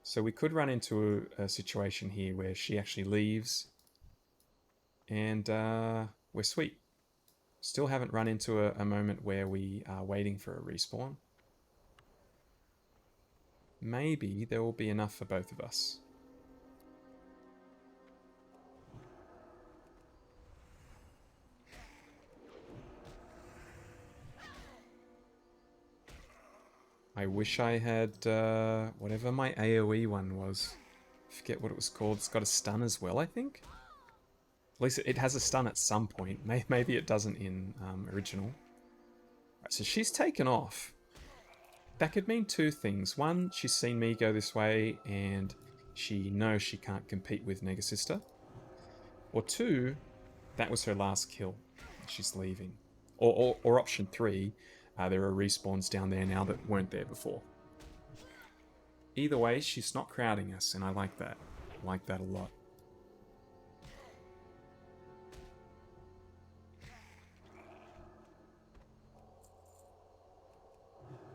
So we could run into a situation here where she actually leaves, and we're sweet. Still haven't run into a moment where we are waiting for a respawn. Maybe there will be enough for both of us. I wish I had whatever my AoE one was. I forget what it was called. It's got a stun as well, I think. At least it has a stun at some point. Maybe it doesn't in original. Right, so she's taken off. That could mean two things. One, she's seen me go this way and she knows she can't compete with Negasister. Or two, that was her last kill. She's leaving. Or option 3, there are respawns down there now that weren't there before. Either way, she's not crowding us, and I like that. I like that a lot.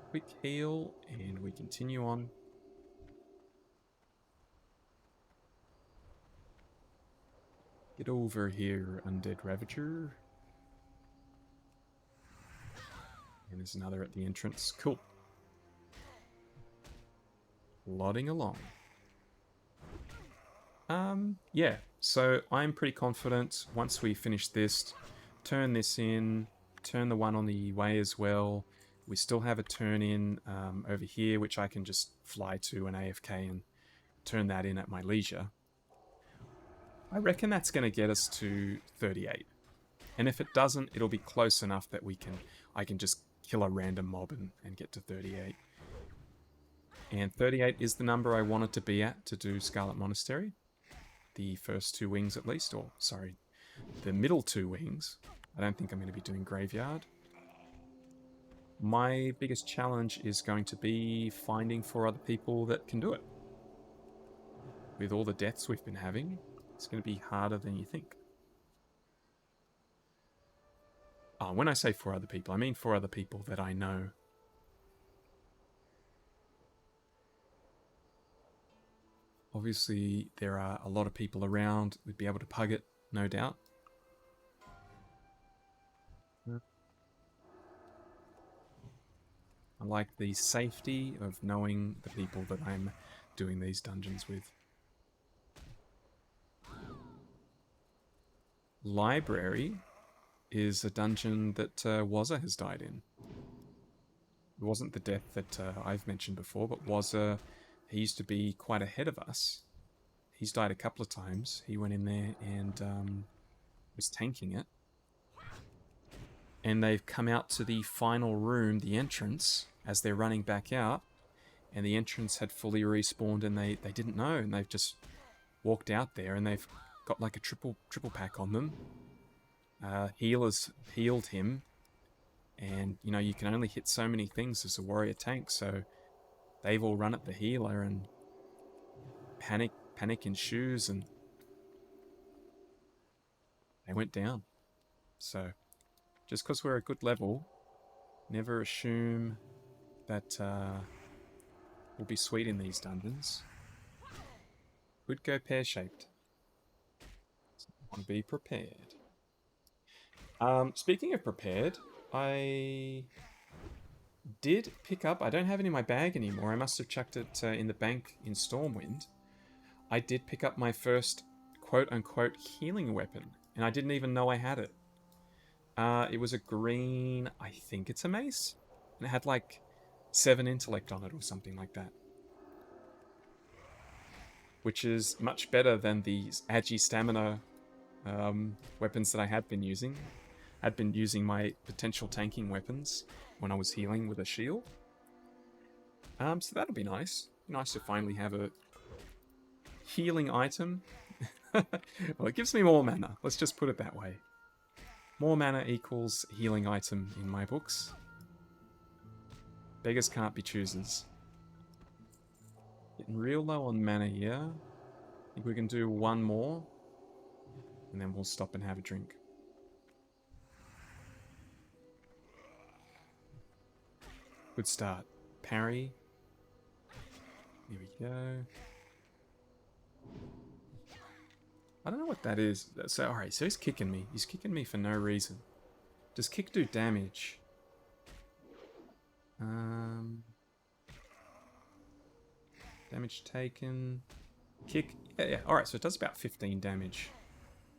Quick heal, and we continue on. Get over here, Undead Ravager. And there's another at the entrance. Cool. Plodding along. Yeah, so I'm pretty confident once we finish this, turn this in, turn the one on the way as well. We still have a turn in over here, which I can just fly to an AFK and turn that in at my leisure. I reckon that's going to get us to 38. And if it doesn't, it'll be close enough that I can just kill a random mob and get to 38. And 38 is the number I wanted to be at to do Scarlet Monastery. The first 2 wings at least, or sorry, the middle 2 wings. I don't think I'm going to be doing Graveyard. My biggest challenge is going to be finding 4 other people that can do it. With all the deaths we've been having, it's going to be harder than you think. When I say 4 other people, I mean 4 other people that I know. Obviously, there are a lot of people around. We'd be able to pug it, no doubt. I like the safety of knowing the people that I'm doing these dungeons with. Library is a dungeon that Wazza has died in. It wasn't the death that I've mentioned before, but Wazza, he used to be quite ahead of us. He's died a couple of times. He went in there and was tanking it. and they've come out to the final room, the entrance, as they're running back out, and the entrance had fully respawned, and they didn't know, and they've just walked out there, and they've got like a triple pack on them. Healers healed him, and you know, you can only hit so many things as a warrior tank, so they've all run at the healer, and panic ensues, and they went down. So just because we're a good level, never assume that we'll be sweet in these dungeons. Could go pear-shaped. So want to be prepared. Speaking of prepared, I did pick up... I don't have it in my bag anymore. I must have chucked it in the bank in Stormwind. I did pick up my first quote-unquote healing weapon, and I didn't even know I had it. It was a green... I think it's a mace? And it had like 7 intellect on it or something like that. Which is much better than the agi stamina weapons that I had been using. I'd been using my potential tanking weapons when I was healing with a shield. So that'll be nice. Nice to finally have a healing item. Well, it gives me more mana. Let's just put it that way. More mana equals healing item in my books. Beggars can't be choosers. Getting real low on mana here. I think we can do one more, and then we'll stop and have a drink. Good start. Parry. Here we go. I don't know what that is. So, alright, so he's kicking me. He's kicking me for no reason. Does kick do damage? Damage taken. Kick. Yeah. Alright, so it does about 15 damage.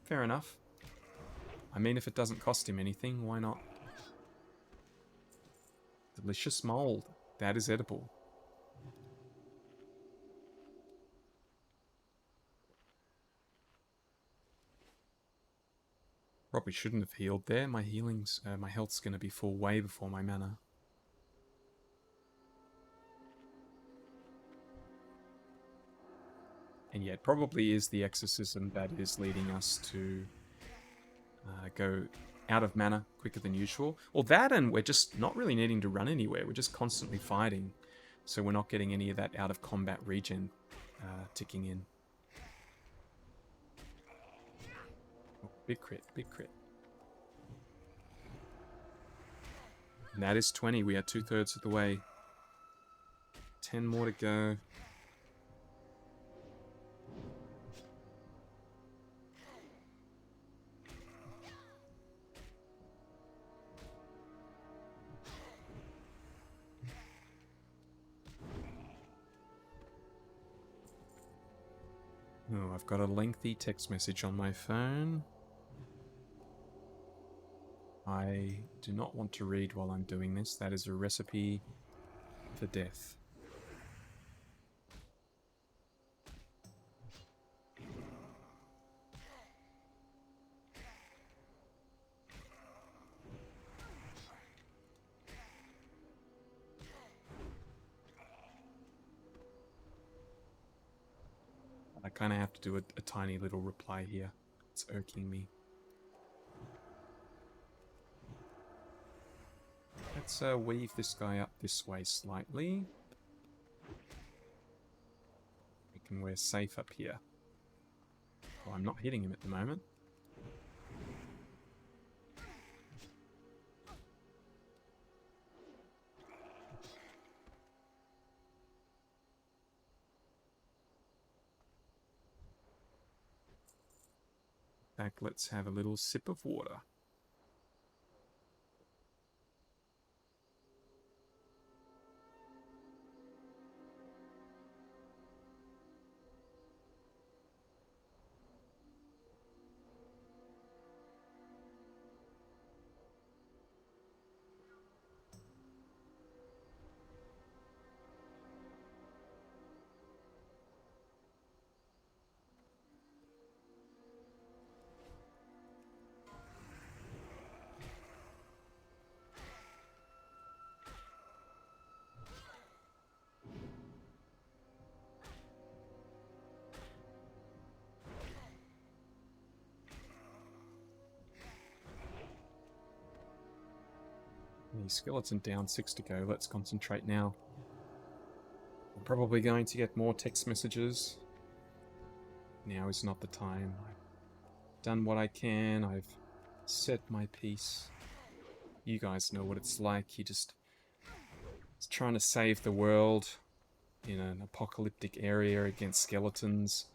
Fair enough. I mean, if it doesn't cost him anything, why not? Delicious mold. That is edible. Probably shouldn't have healed there. My my health's going to be full way before my mana. And yeah, it probably is the exorcism that is leading us to go out of mana quicker than usual. Or that, and we're just not really needing to run anywhere. We're just constantly fighting. So we're not getting any of that out of combat regen ticking in. Oh, big crit, big crit. And that is 20. We are 2/3 of the way. 10 more to go. Oh, I've got a lengthy text message on my phone. I do not want to read while I'm doing this. That is a recipe for death. I kind of have to do a tiny little reply here. It's irking me. Let's weave this guy up this way slightly. We're safe up here. Well, I'm not hitting him at the moment. Back, let's have a little sip of water. The skeleton down, 6 to go. Let's concentrate now. I'm probably going to get more text messages. Now is not the time. I've done what I can. I've said my piece. You guys know what it's like. You just trying to save the world in an apocalyptic area against skeletons.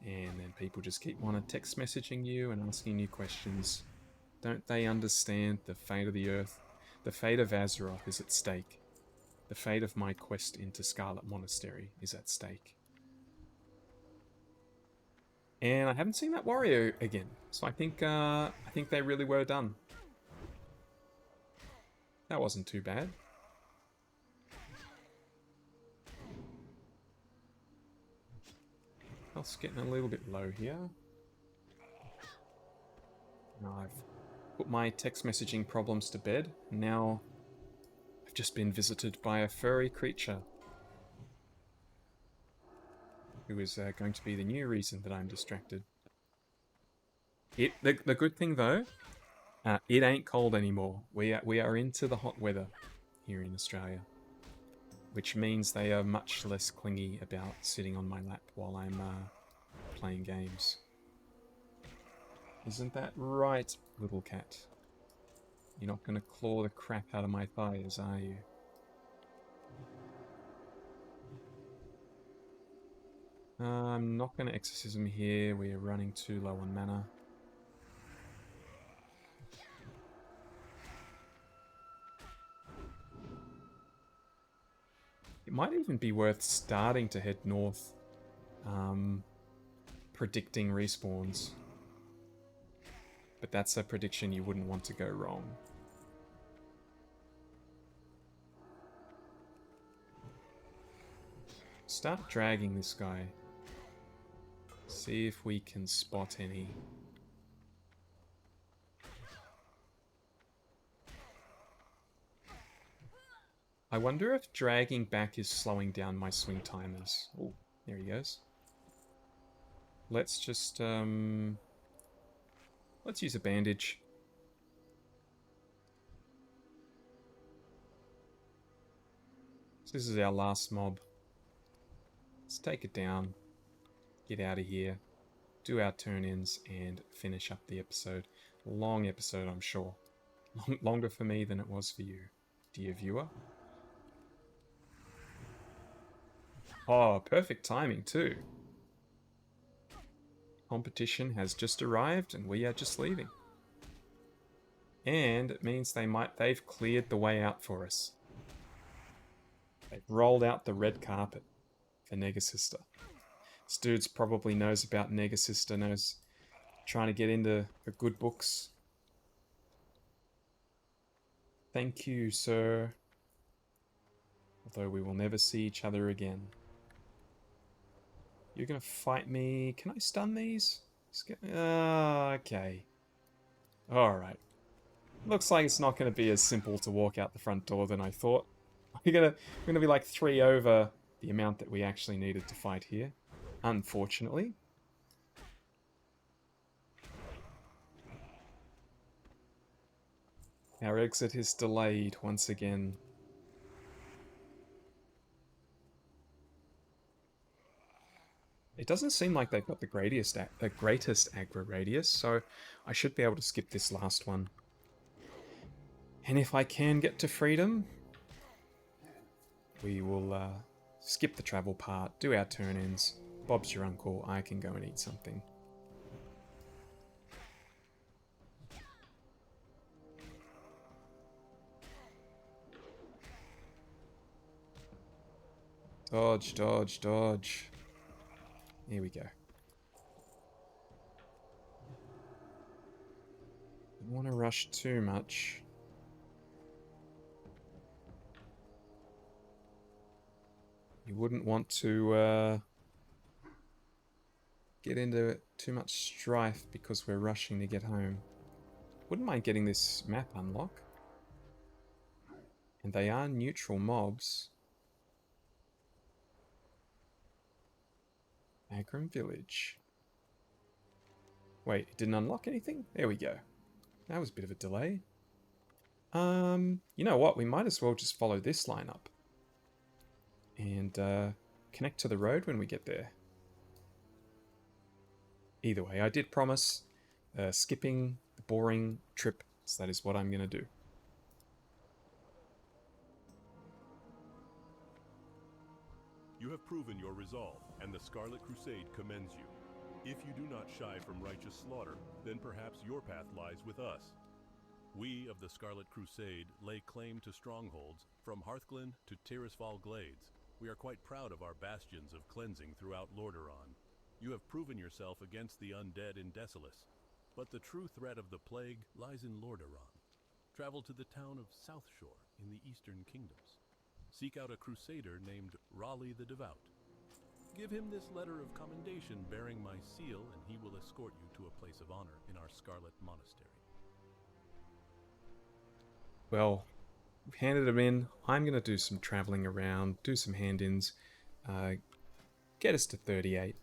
And then people just keep wanting text messaging you and asking you questions. Don't they understand the fate of the Earth? The fate of Azeroth is at stake. The fate of my quest into Scarlet Monastery is at stake. And I haven't seen that warrior again, so I think they really were done. That wasn't too bad. Health's getting a little bit low here. Now I've put my text messaging problems to bed. Now I've just been visited by a furry creature who is going to be the new reason that I'm distracted. The good thing though, it ain't cold anymore. We are into the hot weather here in Australia, which means they are much less clingy about sitting on my lap while I'm playing games. Isn't that right, little cat? You're not going to claw the crap out of my thighs, are you? I'm not going to exorcism here. We are running too low on mana. It might even be worth starting to head north, predicting respawns. But that's a prediction you wouldn't want to go wrong. Start dragging this guy. See if we can spot any. I wonder if dragging back is slowing down my swing timers. Oh, there he goes. Let's just, let's use a bandage. So this is our last mob. Let's take it down, get out of here, do our turn-ins, and finish up the episode. Long episode, I'm sure. Longer for me than it was for you, dear viewer. Oh, perfect timing too. Competition has just arrived and we are just leaving. And it means they've cleared the way out for us. They've rolled out the red carpet for Negasister. This dude's probably knows about Negasister, knows trying to get into the good books. Thank you, sir. Although we will never see each other again. You're gonna fight me. Can I stun these? Okay. Alright. Looks like it's not gonna be as simple to walk out the front door than I thought. We're gonna be like 3 over the amount that we actually needed to fight here. Unfortunately. Our exit is delayed once again. It doesn't seem like they've got the greatest aggro radius, so I should be able to skip this last one. And if I can get to freedom, we will skip the travel part, do our turn-ins. Bob's your uncle, I can go and eat something. Dodge, dodge, dodge. Here we go. Don't want to rush too much. You wouldn't want to get into too much strife because we're rushing to get home. Wouldn't mind getting this map unlock. And they are neutral mobs. Agram Village. Wait, it didn't unlock anything? There we go. That was a bit of a delay. You know what? We might as well just follow this line up and connect to the road when we get there. Either way, I did promise skipping the boring trip, so that is what I'm going to do. You have proven your resolve, and the Scarlet Crusade commends you. If you do not shy from righteous slaughter, then perhaps your path lies with us. We of the Scarlet Crusade lay claim to strongholds from Hearthglen to Tirisfal Glades. We are quite proud of our bastions of cleansing throughout Lordaeron. You have proven yourself against the undead in Desolace, but the true threat of the plague lies in Lordaeron. Travel to the town of Southshore in the Eastern Kingdoms. Seek out a crusader named Raleigh the Devout. Give him this letter of commendation bearing my seal, and he will escort you to a place of honor in our Scarlet Monastery. Well, we've handed him in. I'm going to do some traveling around, do some hand-ins, get us to 38.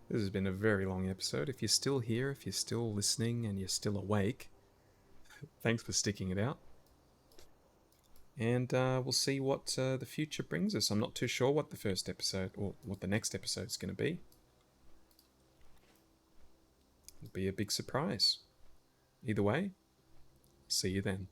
This has been a very long episode. If you're still here, if you're still listening, and you're still awake, thanks for sticking it out. And we'll see what the future brings us. I'm not too sure what the first episode, or what the next episode is going to be. It'll be a big surprise. Either way, see you then.